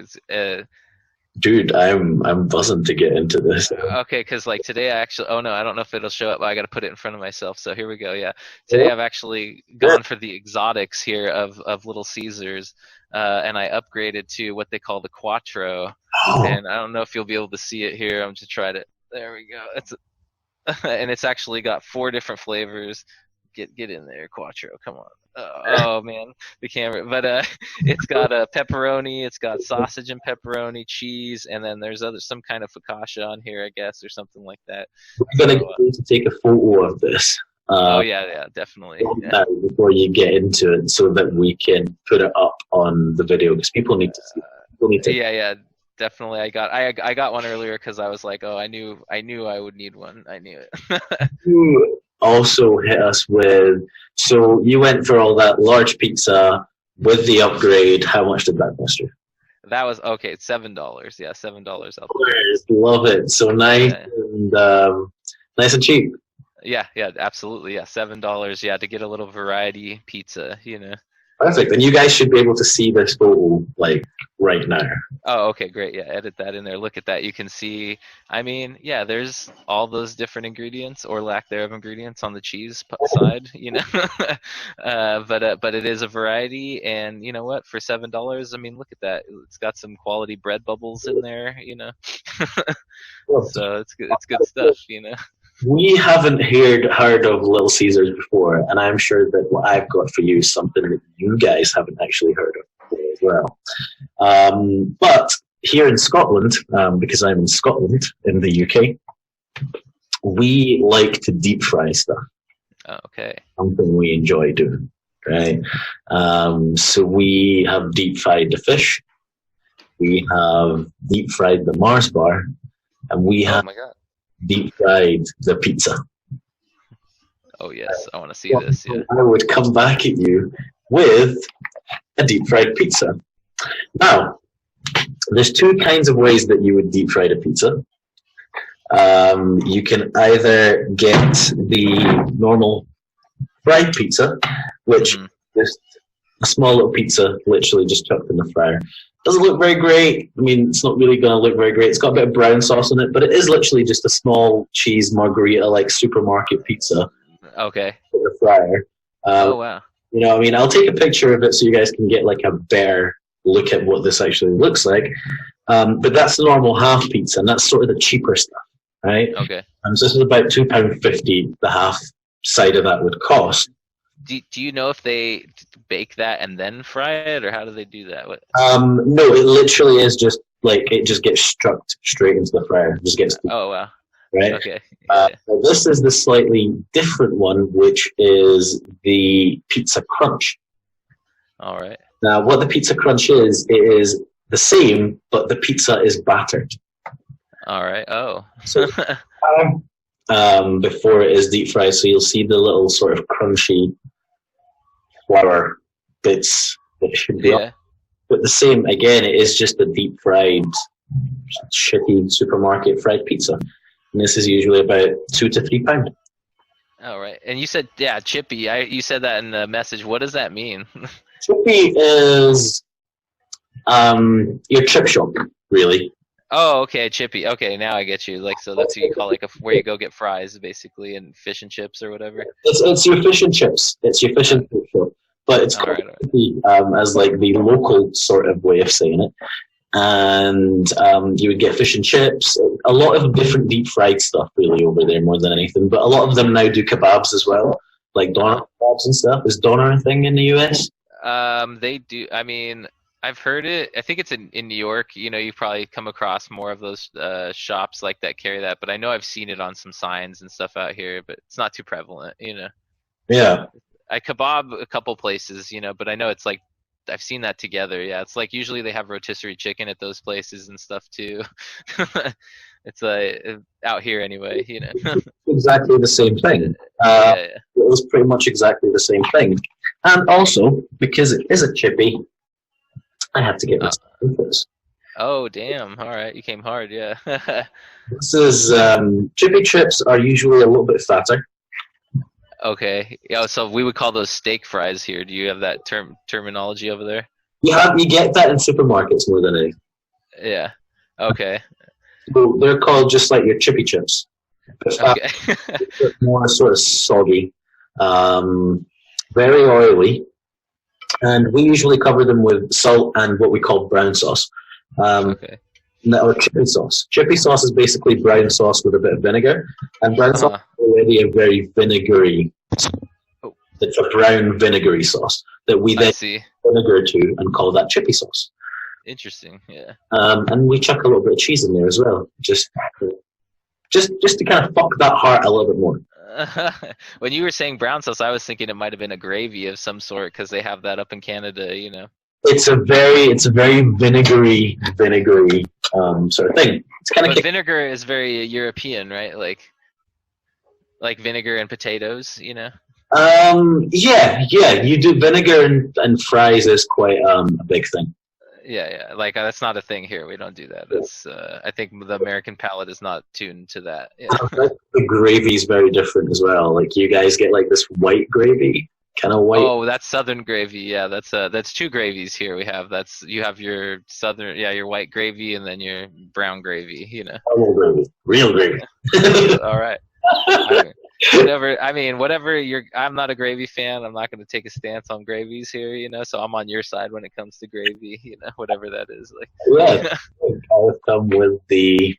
Dude, I'm buzzing to get into this. Okay, because like today I actually, oh no, I don't know if it'll show up, but I got to put it in front of myself. So here we go. Yeah, today I've actually gone for the exotics here of Little Caesars, and I upgraded to what they call the Quattro. Oh, And I don't know if you'll be able to see it here. I'm just trying to. There we go. And it's actually got 4 different flavors. Get in there, Quattro. Come on. Oh man, the camera. But it's got a pepperoni. It's got sausage and pepperoni, cheese, and then there's some kind of focaccia on here, I guess, or something like that. we're gonna get you to take a photo of this. Oh yeah, definitely. Yeah. Before you get into it, so that we can put it up on the video, because people need to see. People need to. Yeah, definitely. I got one earlier because I was like, oh, I knew I would need one. I knew it. You also hit us with. So you went for all that large pizza with the upgrade. How much did that cost you? That was okay. It's $7. Yeah, $7 up. Love it. So nice and nice and cheap. Yeah, absolutely. Yeah, $7. Yeah, to get a little variety pizza. Perfect. And you guys should be able to see this photo like right now. Oh, okay, great. Yeah, edit that in there. Look at that. You can see. I mean, yeah, there's all those different ingredients or lack thereof ingredients on the cheese side. But it is a variety, and you know what? For $7, I mean, look at that. It's got some quality bread bubbles in there. So it's good. It's good stuff. We haven't heard of Little Caesars before, and I'm sure that what I've got for you is something that you guys haven't actually heard of before as well. But here in Scotland, because I'm in Scotland in the UK, we like to deep fry stuff. Okay. Something we enjoy doing, right? So we have deep fried the fish, we have deep fried the Mars bar, and we have my God. deep fried the pizza. Oh yes, I want to see this. Yeah. I would come back at you with a deep fried pizza. Now, there's 2 kinds of ways that you would deep fry a pizza. You can either get the normal fried pizza, which is a small little pizza, literally just chucked in the fryer. Doesn't look very great. I mean, it's not really going to look very great. It's got a bit of brown sauce on it, but it is literally just a small cheese margarita, like supermarket pizza. Okay. In the fryer. Oh wow. I mean, I'll take a picture of it so you guys can get like a better look at what this actually looks like. But that's the normal half pizza, and that's sort of the cheaper stuff, right? Okay. So this is about £2.50. The half side of that would cost. Do you know if they bake that and then fry it, or how do they do that? No, it literally is just like it just gets struck straight into the fryer. It just gets. Oh wow. Right. Okay. This is the slightly different one, which is the pizza crunch. All right. Now, what the pizza crunch is, it is the same, but the pizza is battered. All right. Oh. So, before it is deep fried, so you'll see the little sort of crunchy flour bits that should be up. But the same, again, it is just a deep fried, shitty supermarket fried pizza. And this is usually about £2 to £3. All right. And you said, chippy. You said that in the message. What does that mean? Chippy is your chip shop, really. Oh, okay, chippy. Okay, now I get you. Like, so that's what you call like where you go get fries, basically, and fish and chips or whatever. It's your fish and chips. It's your fish and chip shop, but it's called chippy, as like the local sort of way of saying it. and you would get fish and chips. A lot of different deep fried stuff, really, over there more than anything. But a lot of them now do kebabs as well, like doner kebabs and stuff. Is doner a thing in the US? They do. I mean, I've heard it. I think it's in New York. You know, you probably come across more of those shops like that carry that. But I know I've seen it on some signs and stuff out here. But it's not too prevalent. You know. Yeah. I kebab a couple places. You know, but I know it's like I've seen that together. Yeah, it's like usually they have rotisserie chicken at those places and stuff too. It's out here anyway. You know. Exactly the same thing. Yeah. It was pretty much exactly the same thing. And also, because it is a chippy, I had to get this. Oh damn! All right, you came hard. Yeah. This is chippy chips are usually a little bit fatter. Okay. Yeah. So we would call those steak fries here. Do you have that terminology over there? You get that in supermarkets more than anything. Yeah. Okay. So they're called just like your chippy chips. Okay. More sort of soggy, very oily, and we usually cover them with salt and what we call brown sauce. Okay. Or chippy sauce. Chippy sauce is basically brown sauce with a bit of vinegar, and brown sauce is already a very vinegary. Oh. It's a brown vinegary sauce that we then vinegar to and call that chippy sauce. Interesting. Yeah. And we chuck a little bit of cheese in there as well, just to kind of fuck that heart a little bit more. When you were saying brown sauce, I was thinking it might have been a gravy of some sort because they have that up in Canada, you know. It's a very vinegary sort of thing. It's kind of vinegar is very European, right? Like vinegar and potatoes, you know. Yeah. You do vinegar and fries is quite a big thing. Yeah. Like that's not a thing here. We don't do that. That's I think the American palate is not tuned to that. Yeah. The gravy is very different as well. Like you guys get like this white gravy, kind of white. Oh, that's Southern gravy. Yeah, that's two gravies here. We have you have your Southern, your white gravy, and then your brown gravy. You know. Real gravy. All right. Whatever I'm not a gravy fan. I'm not going to take a stance on gravies here, you know. So I'm on your side when it comes to gravy, you know, whatever that is. Like, yeah, I would come with the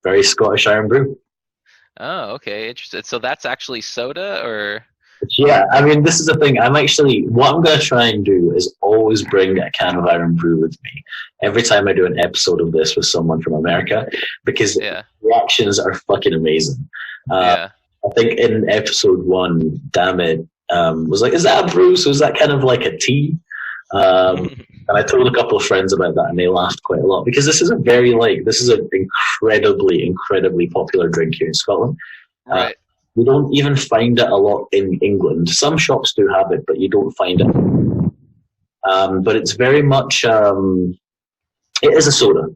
very Scottish iron brew. Oh, okay, interesting. So that's actually soda, or? Yeah, I mean, this is the thing. What I'm going to try and do is always bring a can of iron brew with me every time I do an episode of this with someone from America, because the reactions are fucking amazing. I think in episode 1, damn it, was like, is that a brew? So is that kind of like a tea? And I told a couple of friends about that, and they laughed quite a lot, because this is an incredibly popular drink here in Scotland. Right. We don't even find it a lot in England. Some shops do have it, but you don't find it. But it's very much, it is a soda.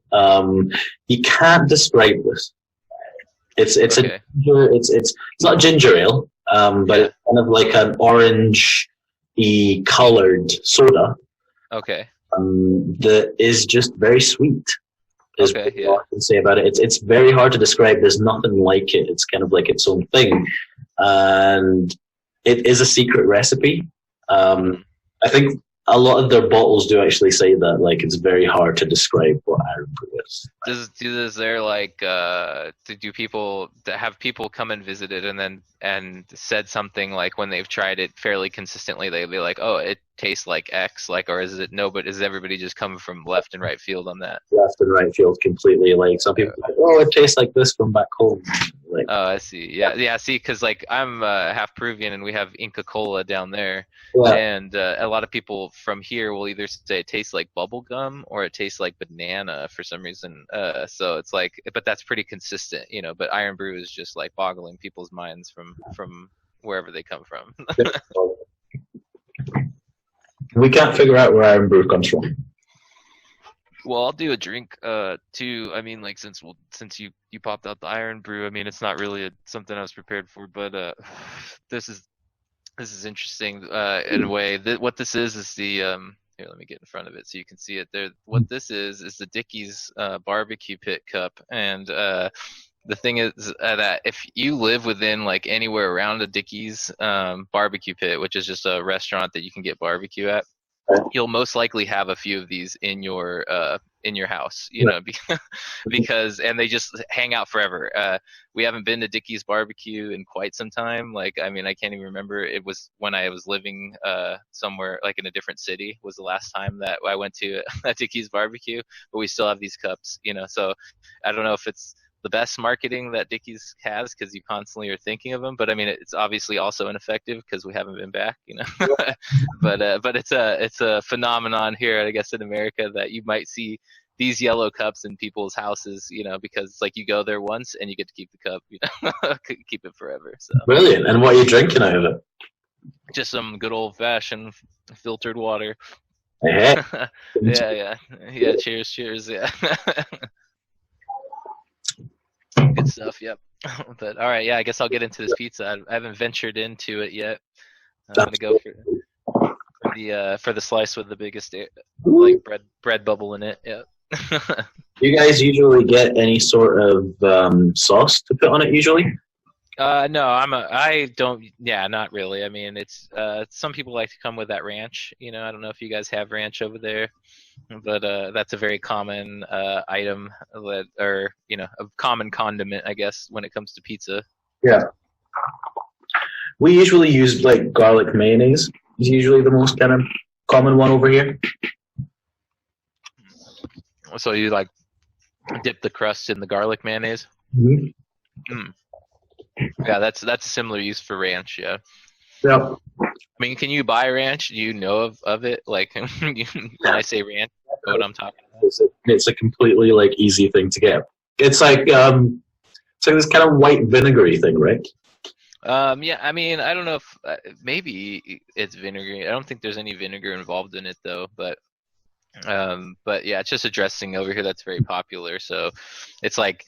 You can't describe this. It's not ginger ale, but it's kind of like an orange-y colored soda. Okay. That is just very sweet. Is what I can say about it. It's very hard to describe. There's nothing like it. It's kind of like its own thing, and it is a secret recipe. I think a lot of their bottles do actually say that. Like, it's very hard to describe what iron brew is. Do people have people come and visit it and said something like when they've tried it fairly consistently, they'd be like, oh, it tastes like X, like, or is it no? But is everybody just coming from left and right field on that? Left and right field completely. Like, some people are like, oh, it tastes like this from back home. Like, oh, I see. Yeah. See, because like I'm half Peruvian and we have Inca Cola down there, and a lot of people from here will either say it tastes like bubble gum or it tastes like banana for some reason. So it's like, but that's pretty consistent, you know. But iron brew is just like boggling people's minds from wherever they come from. We can't figure out where iron brew comes from. Well, I'll do a drink too. I mean, like since you popped out the iron brew, I mean it's not really something I was prepared for, but this is interesting in a way. What this is the here, let me get in front of it so you can see it. There, what this is the Dickey's barbecue pit cup, and the thing is that if you live within like anywhere around a Dickey's barbecue pit, which is just a restaurant that you can get barbecue at. you'll most likely have a few of these in your house, you know, because and they just hang out forever. We haven't been to Dickie's barbecue in quite some time. Like, I mean, I can't even remember. It was when I was living somewhere like in a different city was the last time that I went to a Dickie's barbecue, but we still have these cups, you know. So I don't know if it's the best marketing that Dickie's has because you constantly are thinking of them, but I mean it's obviously also ineffective because we haven't been back, you know. but it's a phenomenon here, I guess, in America that you might see these yellow cups in people's houses, you know, because it's like you go there once and you get to keep the cup, you know, keep it forever. So brilliant. And what are you drinking out of it? just some good old fashioned filtered water. Yeah. yeah. Cheers. Yeah. Good stuff. Yep. But all right, yeah. I guess I'll get into this pizza. I haven't ventured into it yet. I'm gonna go for the slice with the biggest like bread bubble in it. Yeah. Do you guys usually get any sort of sauce to put on it? Usually. No, I don't. Yeah, not really. I mean, it's some people like to come with that ranch. You know, I don't know if you guys have ranch over there, but that's a very common item that, or you know, a common condiment, I guess, when it comes to pizza. Yeah. We usually use like garlic mayonnaise. Is usually the most kind of common one over here. So you like dip the crust in the garlic mayonnaise? Mm-hmm. Mm. Yeah, that's a similar use for ranch. Yeah. Yeah. I mean, can you buy ranch? Do you know of it? Like, when I say ranch, you know what I'm talking about? It's a completely like easy thing to get. It's like this kind of white vinegary thing, right? Yeah, I mean, I don't know if maybe it's vinegar. I don't think there's any vinegar involved in it though, but yeah, it's just a dressing over here that's very popular. So it's like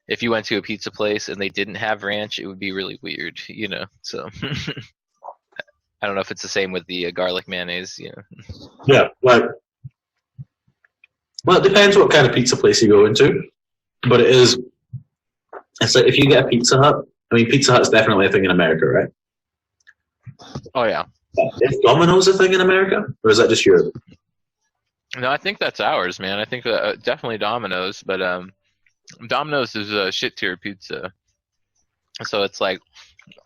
if you went to a pizza place and they didn't have ranch, it would be really weird, you know. So I don't know if it's the same with the garlic mayonnaise, you know. Yeah, like, well, it depends what kind of pizza place you go into, but it's like if you get a Pizza Hut. I mean, Pizza Hut's definitely a thing in America, right? Oh yeah. Is Domino's a thing in America, or is that just Europe? No, I think that's ours, man. I think definitely Domino's, but Domino's is a shit tier pizza. So it's like,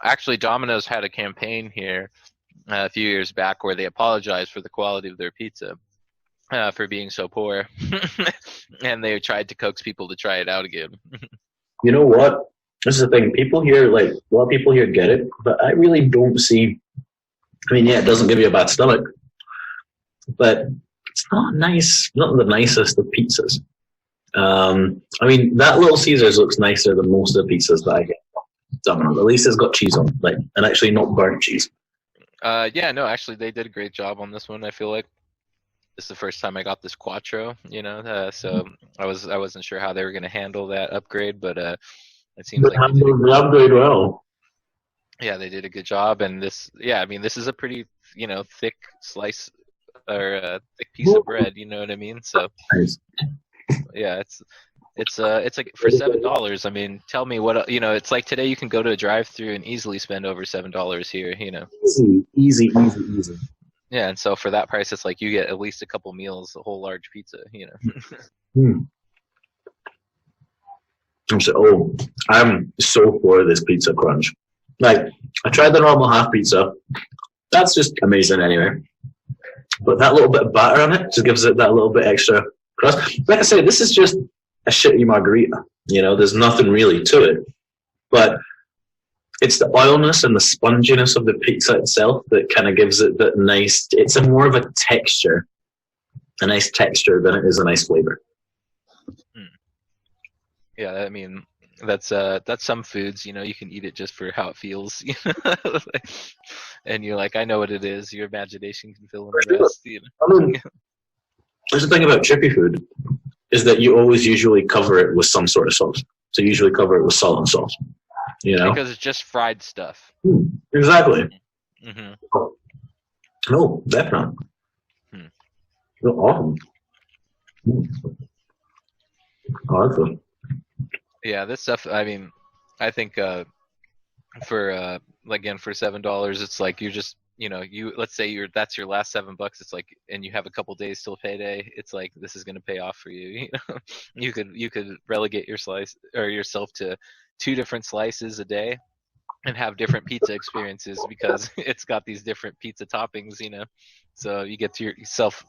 actually, Domino's had a campaign here a few years back where they apologized for the quality of their pizza for being so poor, and they tried to coax people to try it out again. You know what? This is the thing. People here, like, a lot of people here get it, but I really don't see. I mean, yeah, it doesn't give you a bad stomach, but it's not nice. Not the nicest of pizzas. I mean, that Little Caesars looks nicer than most of the pizzas that I get. Domino's. At least it's got cheese on, like, and actually not burnt cheese. Yeah, no, actually, they did a great job on this one. I feel like this is the first time I got this Quattro, you know, so I wasn't sure how they were going to handle that upgrade, but it seems like they did the upgrade well. Yeah, they did a good job, and this, yeah, I mean, this is a pretty, you know, thick slice or thick piece of bread, you know what I mean? So, Nice. yeah, it's like for $7. I mean, tell me what, you know, it's like today you can go to a drive-through and easily spend over $7 here, you know. Easy. Yeah, and so for that price, it's like you get at least a couple meals, a whole large pizza, you know. I'm so for this pizza crunch. Like, I tried the normal half pizza. That's just amazing anyway. But that little bit of batter on it just gives it that little bit extra crust. Like I say, this is just a shitty margarita. You know, there's nothing really to it. But it's the oilness and the sponginess of the pizza itself that kind of gives it that nice, it's a more of a texture, a nice texture than it is a nice flavor. Yeah, I mean, that's some foods, you know, you can eat it just for how it feels, you know? And you're like, I know what it is. Your imagination can fill in the rest, you know? I mean, there's the thing about chippy food is that you always usually cover it with some sort of sauce. So you usually cover it with salt and sauce, you know? Because it's just fried stuff. Exactly. Mm-hmm. No, definitely. Oh, awesome. Awesome. Yeah, this stuff, I mean, I think for again, for $7, it's like you're you know, let's say that's your last $7. It's like, and you have a couple days till payday. It's like this is gonna pay off for you. You know, you could relegate yourself to 2 different slices a day and have different pizza experiences because it's got these different pizza toppings, you know. So you get yourself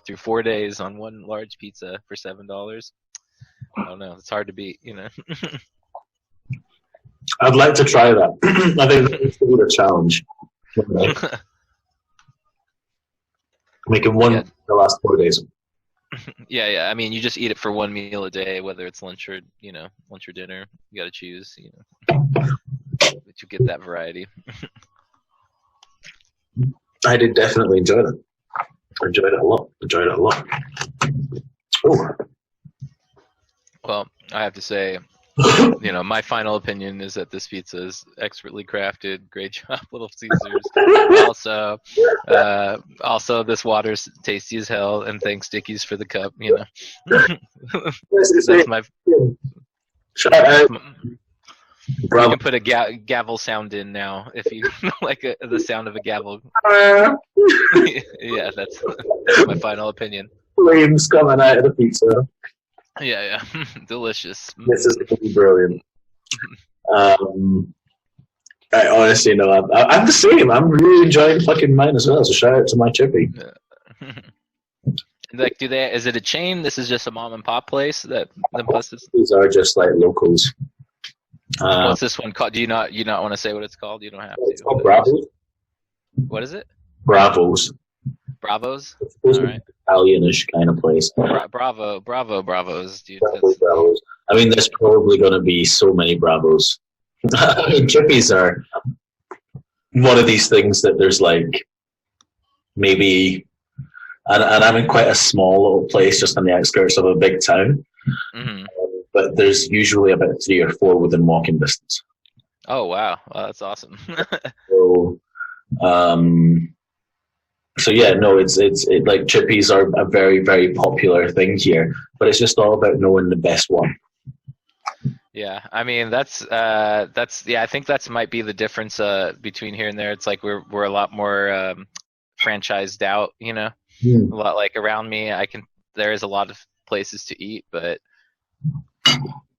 through 4 days on one large pizza for $7. I don't know. It's hard to beat, you know. I'd like to try that. I think that's going to be a challenge. Making one the last 4 days. Yeah. I mean, you just eat it for one meal a day, whether it's lunch or dinner. You got to choose, you know. But you get that variety. I did definitely enjoy it. Enjoyed it a lot. Oh. Well, I have to say, you know, my final opinion is that this pizza is expertly crafted. Great job, Little Caesars. Also, this water's tasty as hell, and thanks Dickies for the cup. You know, that's my. You can put a gavel sound in now if you like the sound of a gavel. Yeah, that's my final opinion. Flames coming out of the pizza. Yeah, delicious. This is brilliant. I honestly know I'm the same. I'm really enjoying fucking mine as well. So shout out to my chippy. Yeah. Like, is it a chain? This is just a mom and pop place that These are just like locals. What's this one called? Do you not want to say what it's called? You don't have to. It's called Bravos. What is it? Bravos. Bravos? It's supposed to be Italianish kind of place. Bravos, dude. Bravos. I mean, there's probably going to be so many Bravos. I mean, chippies are one of these things that there's like maybe, and I'm in quite a small little place just on the outskirts of a big town. Mm-hmm. But there's usually about 3 or 4 within walking distance. Oh wow, that's awesome. So yeah, no, it's like chippies are a very, very popular thing here, but it's just all about knowing the best one. Yeah, I mean that's I think that's might be the difference between here and there. It's like we're a lot more franchised out, you know. A lot like around me, there is a lot of places to eat, but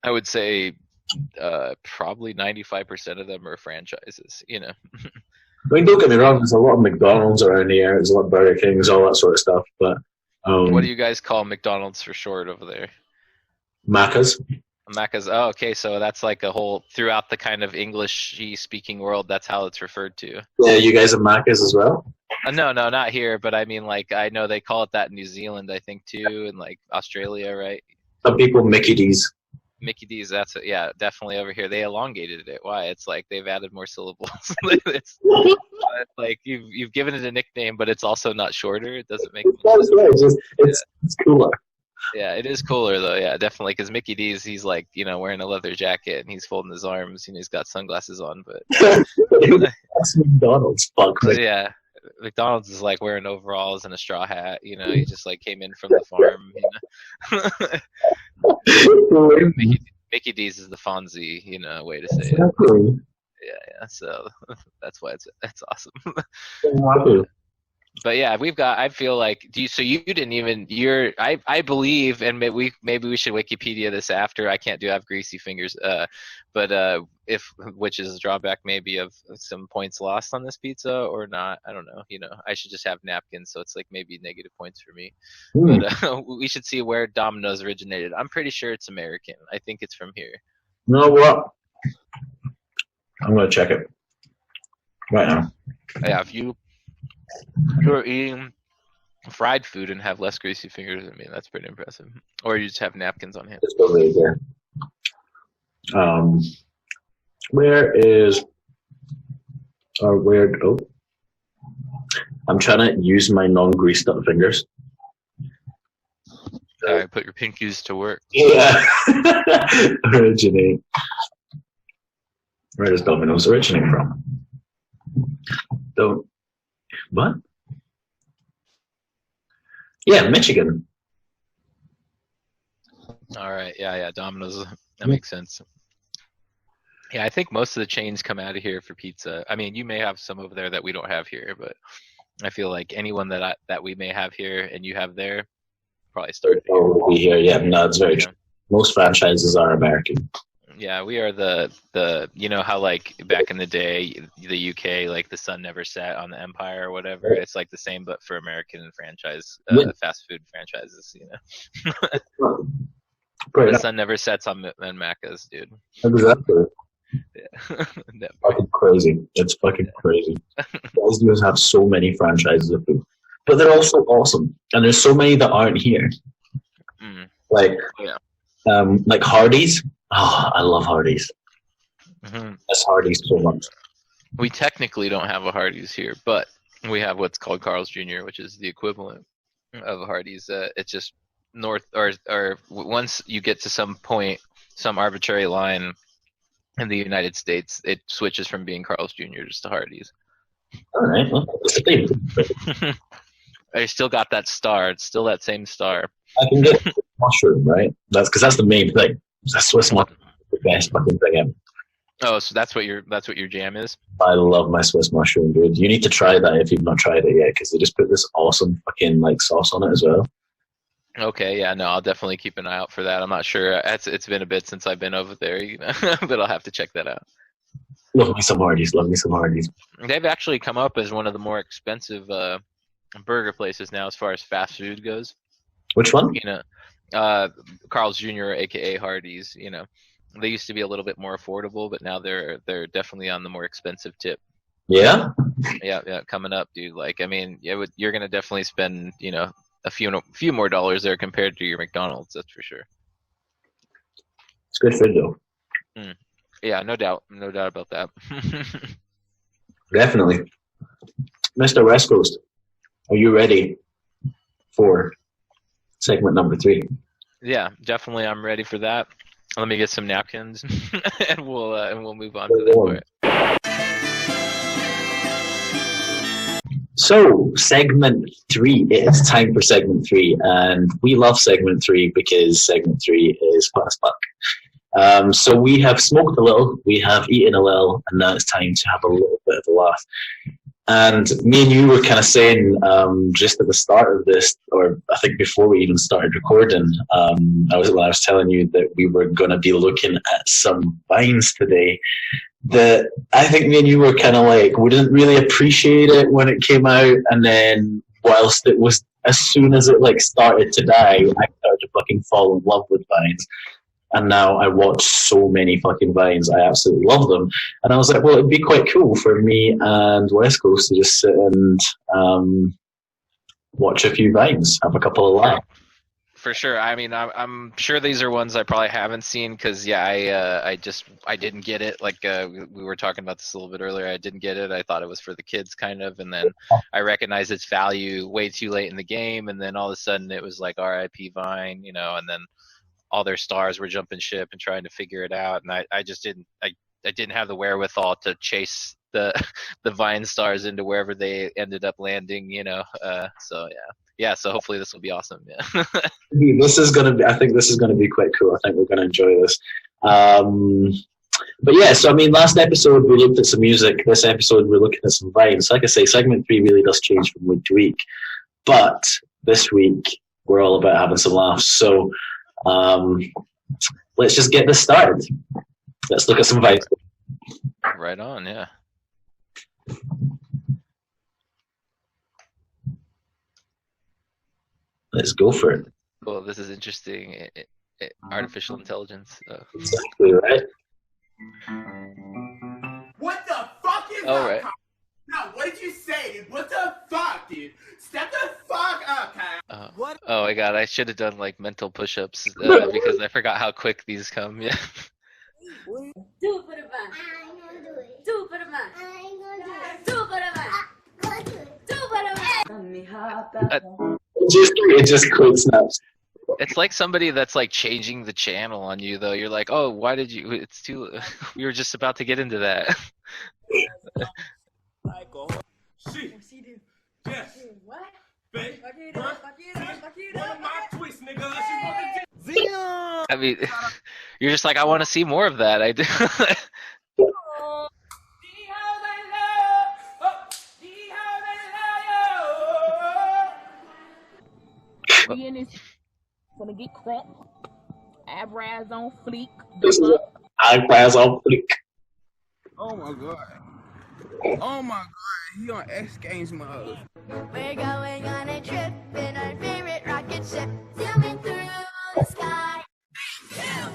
I would say probably 95% of them are franchises, you know. I mean, don't get me wrong, there's a lot of McDonald's around here, there's a lot of Burger Kings, all that sort of stuff, but... what do you guys call McDonald's for short over there? Macca's. Macca's, oh, okay, so that's like a whole, throughout the kind of English-y speaking world, that's how it's referred to. Yeah, you guys have Macca's as well? No, not here, but I mean, like, I know they call it that in New Zealand, I think, too, and, like, Australia, right? Some people Mickey D's. Mickey D's, that's it. Yeah, definitely over here. They elongated it. Why? It's like they've added more syllables. it's like you've given it a nickname, but it's also not shorter. It doesn't make sense. It's cooler. Yeah, it is cooler though. Yeah, definitely. Because Mickey D's, he's like, you know, wearing a leather jacket and he's folding his arms. You know, he's got sunglasses on. But that's McDonald's. Fuck. Yeah. McDonald's is like wearing overalls and a straw hat. You know, he just like came in from the farm. You know? Mickey D's is the Fonzie, you know, way to say it. Yeah. So that's why it's awesome. But yeah, I feel like, so you didn't even, I believe, and maybe we should Wikipedia this after. I can't have greasy fingers, but which is a drawback maybe of some points lost on this pizza or not. I don't know. You know, I should just have napkins, so it's like maybe negative points for me. But we should see where Domino's originated. I'm pretty sure it's American. I think it's from here. You know what? I'm gonna check it right now. Yeah, if you're eating fried food and have less greasy fingers than me, that's pretty impressive. Or you just have napkins on hand. Let's go right there. Where is I'm trying to use my non-greased up fingers. Alright, put your pinkies to work. Yeah. Originate. Where does Domino's originate from? What? Yeah, Michigan. All right, yeah, Domino's. That makes sense. Yeah, I think most of the chains come out of here for pizza. I mean, you may have some over there that we don't have here, but I feel like anyone that we may have here and you have there probably started here. Probably here. Yeah, no, it's very true. Most franchises are American. Yeah, we are the you know how like back in the day the UK, like the sun never set on the Empire or whatever. It's like the same but for American franchise fast food franchises, you know. The sun never sets on Macca's, dude. Exactly. Yeah. Fucking crazy. It's fucking crazy. Guys do have so many franchises of food, but they're also awesome, and there's so many that aren't here. Like Hardee's. Oh, I love Hardee's. That's Hardee's so much. We technically don't have a Hardee's here, but we have what's called Carl's Jr., which is the equivalent of Hardee's. It's just north or once you get to some point, some arbitrary line in the United States, it switches from being Carl's Jr. just to Hardee's. All right, well, it's the same. I still got that star. It's still that same star. I can get mushroom, right? That's because that's the main thing. That Swiss mushroom is the best fucking thing ever. Oh, so that's what your jam is? I love my Swiss mushroom, dude. You need to try that if you've not tried it yet, because they just put this awesome fucking like sauce on it as well. Okay, yeah, no, I'll definitely keep an eye out for that. I'm not sure. It's been a bit since I've been over there, you know, but I'll have to check that out. Love me some Hardee's. Love me some Hardee's. They've actually come up as one of the more expensive burger places now as far as fast food goes. Which one? You know, Carl's Jr., aka Hardee's. You know, they used to be a little bit more affordable, but now they're definitely on the more expensive tip. Yeah. Yeah, coming up, dude. Like, I mean, you're gonna definitely spend, you know, a few more dollars there compared to your McDonald's. That's for sure. It's good food though. Yeah, no doubt about that. Definitely. Mr. West Coast, are you ready for segment number 3? Yeah, definitely. I'm ready for that. Let me get some napkins, and we'll move on to the part. So, segment 3. It's time for segment 3, and we love segment 3 because segment 3 is fun as fuck. So we have smoked a little, we have eaten a little, and now it's time to have a little bit of a laugh. And me and you were kind of saying just at the start of this, or I think before we even started recording, I was telling you that we were going to be looking at some vines today that I think me and you were kind of like, we didn't really appreciate it when it came out, and then whilst it was, as soon as it like started to die, I started to fucking fall in love with vines. And now I watch so many fucking vines. I absolutely love them. And I was like, well, it'd be quite cool for me and West Coast to just sit and watch a few vines, have a couple of laughs. For sure. I mean, I'm sure these are ones I probably haven't seen because, yeah, I didn't get it. Like we were talking about this a little bit earlier. I didn't get it. I thought it was for the kids kind of. And then I recognized its value way too late in the game. And then all of a sudden it was like RIP Vine, you know, and then all their stars were jumping ship and trying to figure it out, and I just didn't have the wherewithal to chase the Vine stars into wherever they ended up landing, you know. So so hopefully this will be awesome. Yeah. This is gonna be. I think this is gonna be quite cool. I think we're gonna enjoy this. But yeah, so I mean, last episode we looked at some music. This episode we're looking at some vines. Like I say, segment 3 really does change from week to week, but this week we're all about having some laughs. So. Let's just get this started. Let's look at some vines. Right on, yeah. Let's go for it. Well, this is interesting. Artificial intelligence. Exactly, right? What the fuck is that? Right. No, what did you say, dude? What the fuck, dude? Step the fuck up, Kyle. What? Oh my god, I should have done like mental push-ups because I forgot how quick these come. Yeah. Do it for the vine. I ain't gonna do it. Do it for the vine. I ain't gonna do it. Do it for the vine. I'm gonna do it. Do it for the vine. It just quick snaps. It's like somebody that's like changing the channel on you, though. You're like, oh, why did you? It's too. We were just about to get into that. She. Yes. What? Babe. One of my twists, nigga. I mean, you're just like, I want to see more of that. I do. We in this gonna get crap. Eyebrows on fleek. This is eyebrows on fleek. Oh my god. Oh my god. He on X Games mode. We're going on a trip in our favorite rocket ship, zooming through the sky. We're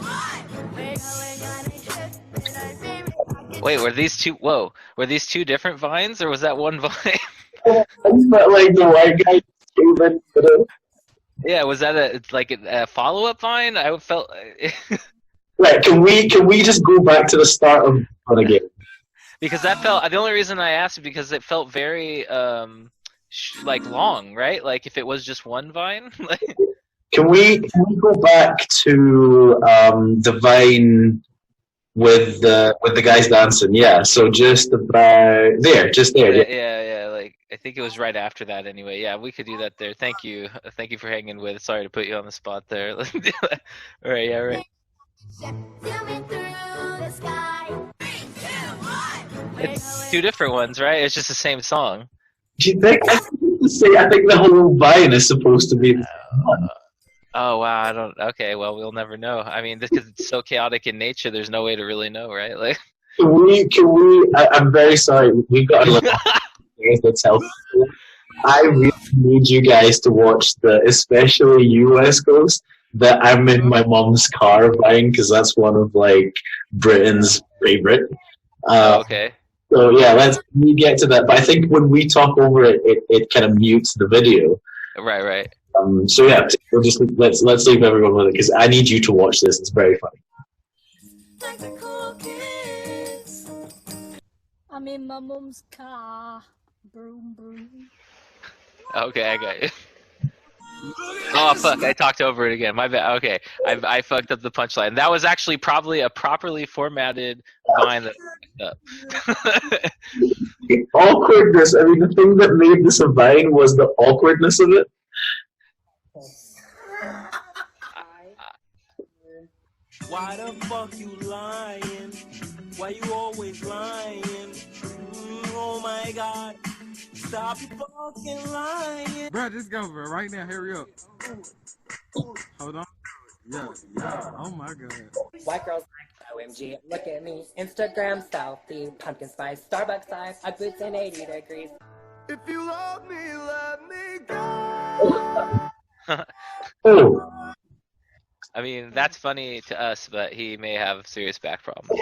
going on a trip in our favorite rocket Wait, were these two? Whoa, were these two different vines, or was that one vine? It's not like the white guy came in. Yeah, was that a follow-up vine? I felt. Right, can we just go back to the start of it again? Because that felt. The only reason I asked is because it felt very like long, right? Like if it was just one vine. Can we go back to the vine with the guys dancing? Yeah, so just about there, just there. Yeah. Like I think it was right after that. Anyway, yeah, we could do that there. Thank you for hanging with. Sorry to put you on the spot there. Let's do that. All right, yeah, right. zooming through the sky. 3, 2, 1. It's two different ones, right? It's just the same song. Do you think? I think the whole vine is supposed to be the same one. Oh wow, I don't. Okay, well we'll never know. I mean, because it's so chaotic in nature, there's no way to really know, right? Like, Can we? I'm very sorry. We've got a little that's helpful. I really need you guys to watch especially you, West Coast, that I'm in my mom's car buying, because that's one of like Britain's favorite. okay. So yeah, we get to that. But I think when we talk over it, it kind of mutes the video. Right. So yeah, we'll just let's leave everyone with it, because I need you to watch this. It's very funny. I'm in my mom's car. Broom, broom. Okay, I got you. Oh fuck! I talked over it again. My bad. Okay, I fucked up the punchline. That was actually probably a properly formatted vine that I fucked up. The awkwardness. I mean, the thing that made this a vine was the awkwardness of it. Why the fuck you lying? Why you always lying? Oh my god. Stop fucking lying. Bro, just go, bro. Right now, hurry up. Hold on. Yeah. Oh my god. White girls like OMG, look at me. Instagram selfie, pumpkin spice, Starbucks ice, I boots in 80 degrees. If you love me, let me go. Oh. I mean, that's funny to us, but he may have serious back problems.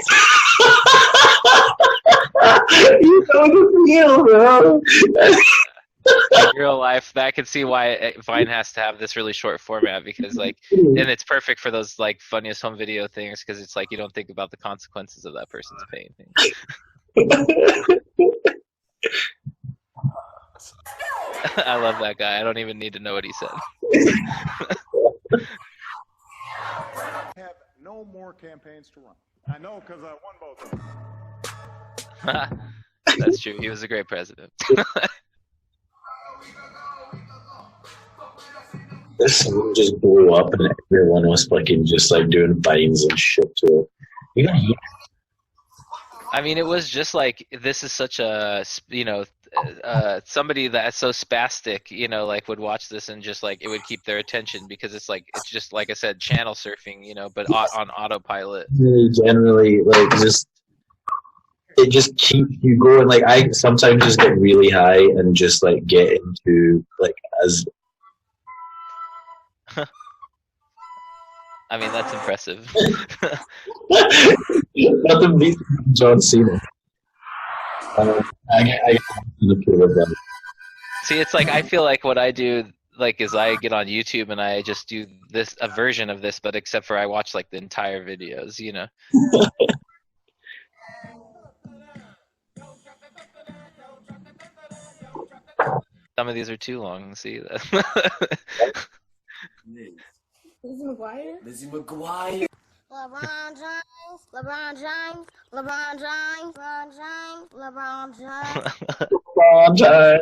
You know the deal, bro. In real life, that could see why Vine has to have this really short format, because like, and it's perfect for those like funniest home video things, because it's like you don't think about the consequences of that person's pain. I love that guy. I don't even need to know what he said. Have no more campaigns to run. I know, because I won both of them. That's true. He was a great president. This song just blew up, and everyone was fucking just like doing vines and shit to it. You gotta hear. I mean, it was just like, this is such a, you know, somebody that's so spastic, you know, like would watch this and just like, it would keep their attention, because it's like, it's just, like I said, channel surfing, you know, but on autopilot. Really generally, like, just, it just keeps you going. Like, I sometimes just get really high and just like get into like, as I mean, that's impressive. nothing beats John Cena. I get with that. See, it's like, I feel like what I do, like, is I get on YouTube and I just do this, a version of this, but except for I watch like the entire videos, you know. Some of these are too long. See that? Lizzie McGuire? Lizzie McGuire. LeBron James, LeBron James, LeBron James, LeBron James, LeBron James.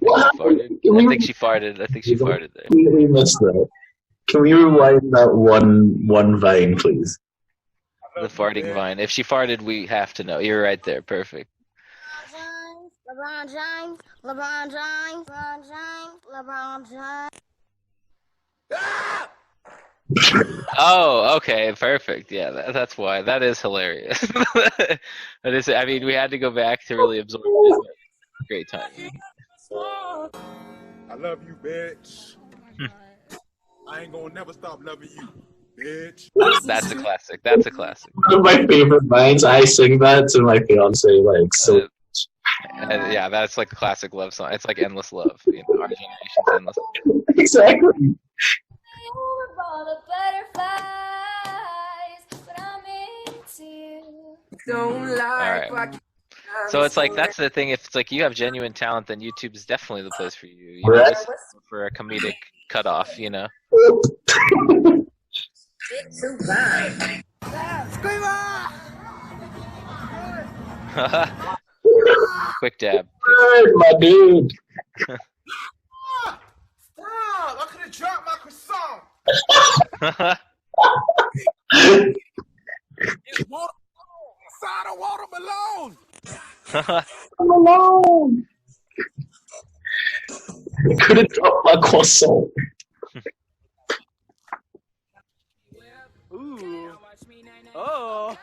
I think she farted. I think she farted there. We missed that. Can we rewind that one vine, please? The farting vine. If she farted, we have to know. You're right there. Perfect. LeBron James, LeBron James, LeBron James, LeBron James. Oh, okay, perfect. Yeah, that's why. That is hilarious. That is. I mean, we had to go back to really absorb it. But great time. I love you, bitch. I ain't gonna never stop loving you, bitch. That's a classic. That's a classic. One of my favorite lines. I sing that to my fiance like so. Yeah, that's like a classic love song. It's like endless love. You know, our generation's endless love. Exactly. All right. So it's like that's the thing. If it's like you have genuine talent, then YouTube is definitely the place for you. You know, Right. just for a comedic cutoff. You know. Quick dab. My dude. Stop! I could have dropped my croissant. It's water inside of watermelon. I'm alone. I couldn't drop my croissant. Ooh. Oh.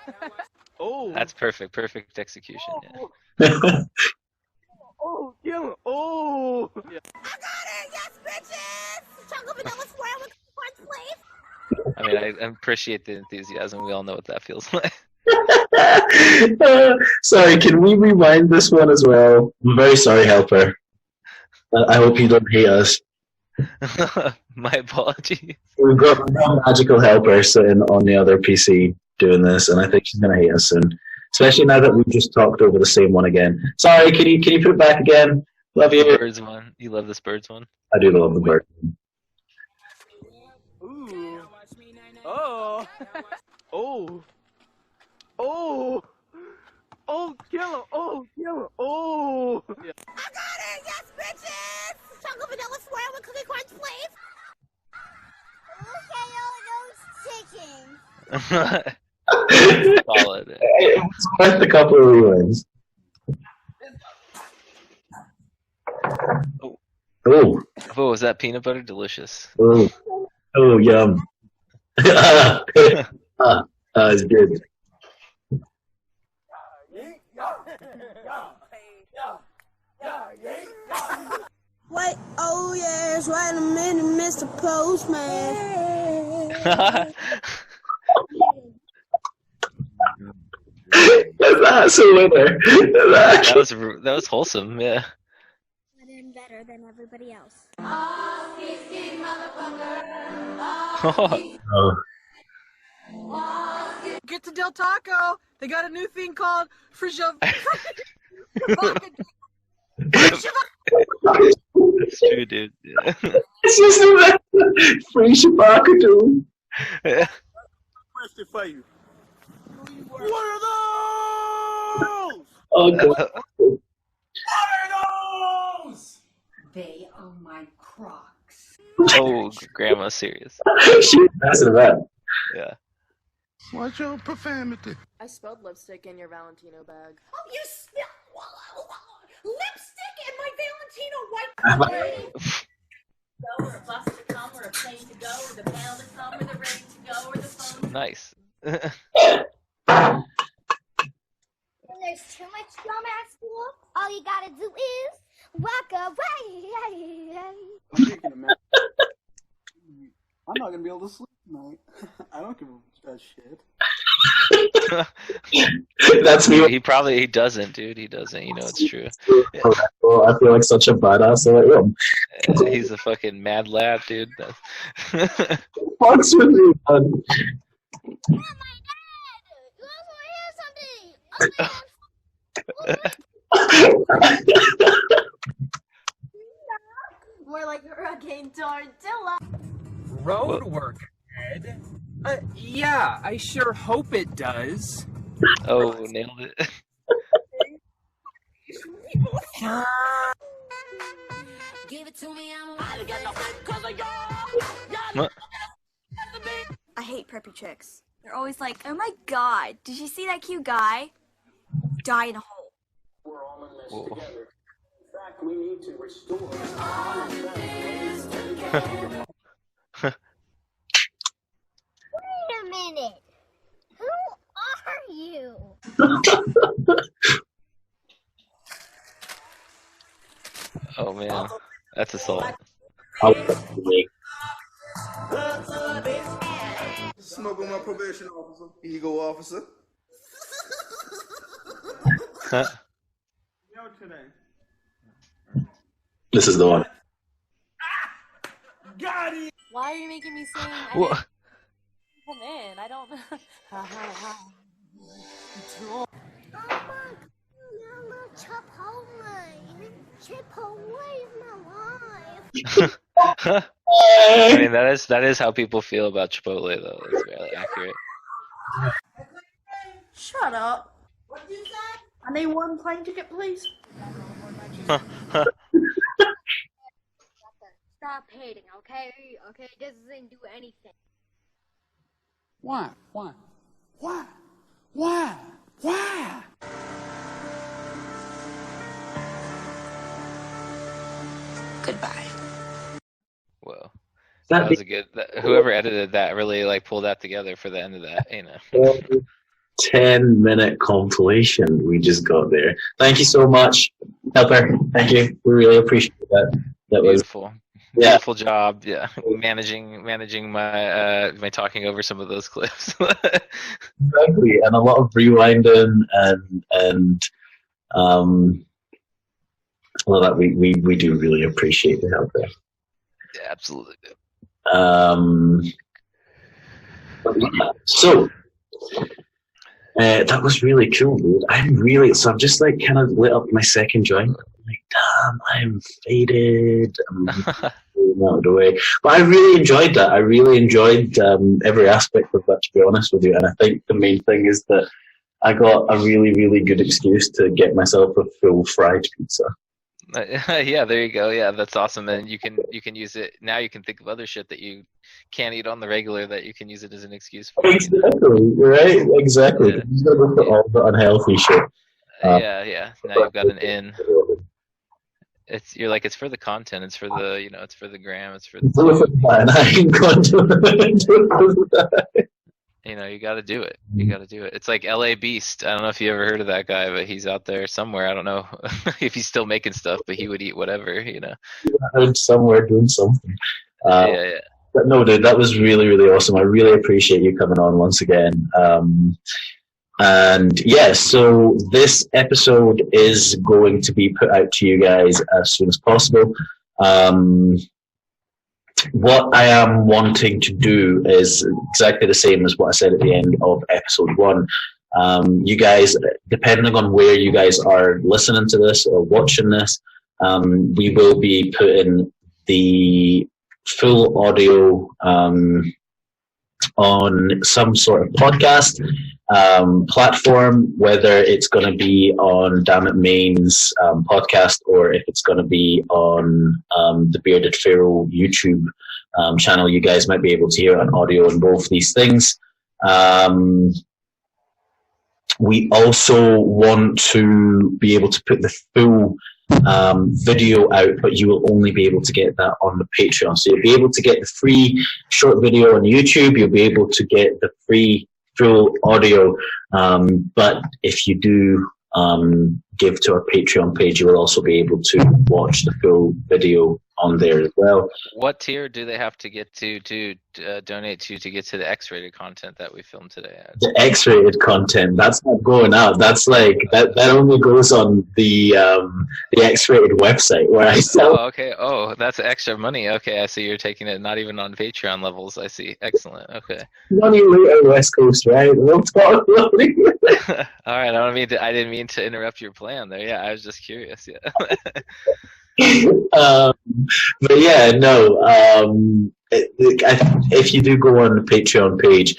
Oh. That's perfect. Perfect execution. Yeah. Oh, kill him. Oh. Yeah. I got it, yes, bitches! Chocolate vanilla swirl with crunch, please. I mean, I appreciate the enthusiasm. We all know what that feels like. Sorry, can we rewind this one as well? I'm very sorry, Helper. I hope you don't hate us. My apologies. We've got magical Helper sitting on the other PC doing this, and I think she's gonna hate us soon. Especially now that we've just talked over the same one again. Sorry, can you put it back again? Love you. The birds one. You love this birds one? I do love the bird. Ooh. Oh. Oh. Oh. Oh, kill him. Oh, kill him. Oh. Yeah. I got it, yes, bitches! Chocolate vanilla swirl with cookie crunch, please. Look at all those chickens. Solid. It was worth a couple of rewinds. Oh. Oh, was that peanut butter? Delicious. Oh. Oh, yum. It's good. Wait, oh yes, wait a minute, Mr. Postman. That's a winner. That was wholesome. Yeah. Better than everybody else. Oh. Get to Del Taco. They got a new thing called Frisha. That's true, dude. Yeah. It's just a free Shabaka, dude. Question for you. What are those? Oh, God. What are those? They are my Crocs. Oh, grandma's serious. She's messing around. Yeah. What's your profanity? I spilled lipstick in your Valentino bag. Oh, you spilled lipstick in my Valentino white. Go or a bus to come or a plane to go or the mail to come or the rain to go or the phone. Nice. When there's too much drama at school, all you gotta do is walk away. I'm thinking of Matt. I'm not gonna be able to sleep tonight. I don't give a shit. That's me. He doesn't, dude. He doesn't. You know it's true. I feel like such a badass. I'm like, He's a fucking mad lad, dude. What's with you, man? Oh, my dad! You also hear something? More like Hurricane Tortilla. Road work, Ed? Yeah, I sure hope it does. Oh, nailed it. Give it to me, I hate preppy chicks. They're always like, oh my god, did you see that cute guy? Die in a hole. Whoa. We need to restore. Wait a minute. Who are you? Oh man, that's assault. Smoke on my probation officer. Ego officer. Huh? Yo, today. This is the one. Got it. Why are you making me sing? I What? didn't come in. I don't. Chipotle is my life. I mean, that is how people feel about Chipotle, though. It's really accurate. Shut up. What did you say? I need one plane ticket, please. Stop hating, okay? Okay, this doesn't do anything. Why? Why? Why? Why? Why? Goodbye. Whoa. That was a good. Whoever edited that really like pulled that together for the end of that. 10-minute compilation we just got there. Thank you so much, Helper. Thank you. We really appreciate that. That was beautiful. Beautiful job. Yeah, managing my my talking over some of those clips. Exactly, and a lot of rewinding and well, that we do really appreciate the help there. Yeah, absolutely. So that was really cool, dude. I've just like kind of lit up my second joint. I'm like, damn, I'm faded. I'm out of the way. But I really enjoyed that. I really enjoyed every aspect of that, to be honest with you. And I think the main thing is that I got a really, really good excuse to get myself a full fried pizza. Yeah, there you go. Yeah, that's awesome. And you can use it now. You can think of other shit that you can't eat on the regular that you can use it as an excuse for. Exactly. Right. Exactly. Yeah. You gotta go for all the unhealthy shit. Yeah. Now you've got an in. You're like, it's for the content. It's for the it's for the gram. It's for the. You got to do it. You got to do it. It's like LA Beast. I don't know if you ever heard of that guy, but he's out there somewhere. I don't know if he's still making stuff, but he would eat whatever. I heard somewhere doing something. Yeah. But no, dude, that was really, really awesome. I really appreciate you coming on once again. And yeah, so this episode is going to be put out to you guys as soon as possible. What I am wanting to do is exactly the same as what I said at the end of episode 1. You guys, depending on where you guys are listening to this or watching this, we will be putting the full audio on some sort of podcast platform, whether it's going to be on Damn It Main's podcast or if it's going to be on the Bearded Pharaoh YouTube channel. You guys might be able to hear an audio on both these things. We also want to be able to put the full video out, but you will only be able to get that on the Patreon. So you'll be able to get the free short video on YouTube. You'll be able to get the free full audio. But if you do give to our Patreon page, you will also be able to watch the full video on there as well. What tier do they have to get to donate to get to the X-rated content that we filmed today? The X-rated content, that's not going out. That's like that only goes on the X-rated website where I sell. Oh, okay. Oh, that's extra money. Okay, I see. You're taking it not even on Patreon levels. I see. Excellent. Okay. Money later, West Coast, right? We'll talk money. All right. I didn't mean to interrupt your plan there. Yeah, I was just curious. Yeah. But yeah, no. If you do go on the Patreon page,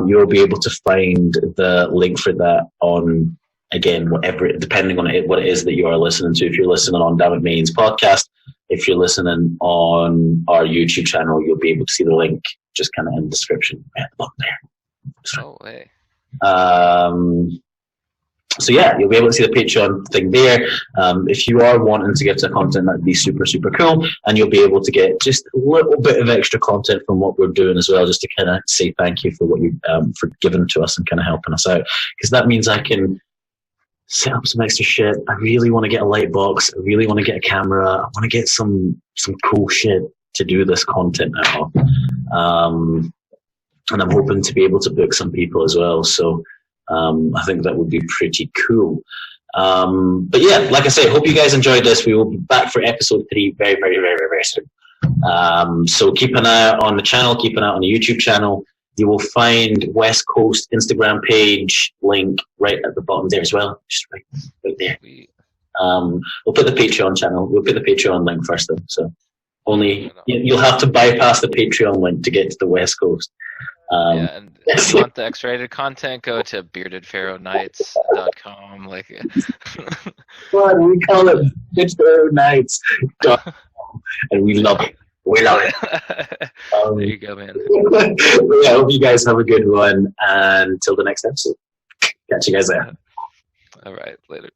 you'll be able to find the link for that on, again, whatever, depending on what it is that you are listening to. If you're listening on Damn It Main's podcast, if you're listening on our YouTube channel, you'll be able to see the link just kind of in the description at the bottom there. Oh, hey. So yeah, you'll be able to see the Patreon thing there. If you are wanting to get to content, that'd be super, super cool. And you'll be able to get just a little bit of extra content from what we're doing as well, just to kind of say thank you for what you for giving to us and kind of helping us out. Because that means I can set up some extra shit. I really want to get a light box. I really want to get a camera. I want to get some cool shit to do this content now. And I'm hoping to be able to book some people as well. So I think that would be pretty cool. But yeah, like I say, hope you guys enjoyed this. We will be back for episode 3 very, very, very, very soon. So keep an eye out on the channel, keep an eye out on the YouTube channel. You will find West Coast Instagram page link right at the bottom there as well. Just right there. We'll put the Patreon channel. We'll put the Patreon link first though. So only you'll have to bypass the Patreon link to get to the West Coast. Yeah, and if you want the X-rated content, go to beardedpharaohnights.com. Like, well, we call it beardedpharaohnights.com, and we love it. We love it. There you go, man. Yeah, I hope you guys have a good one. And until the next episode, catch you guys there. All right, later.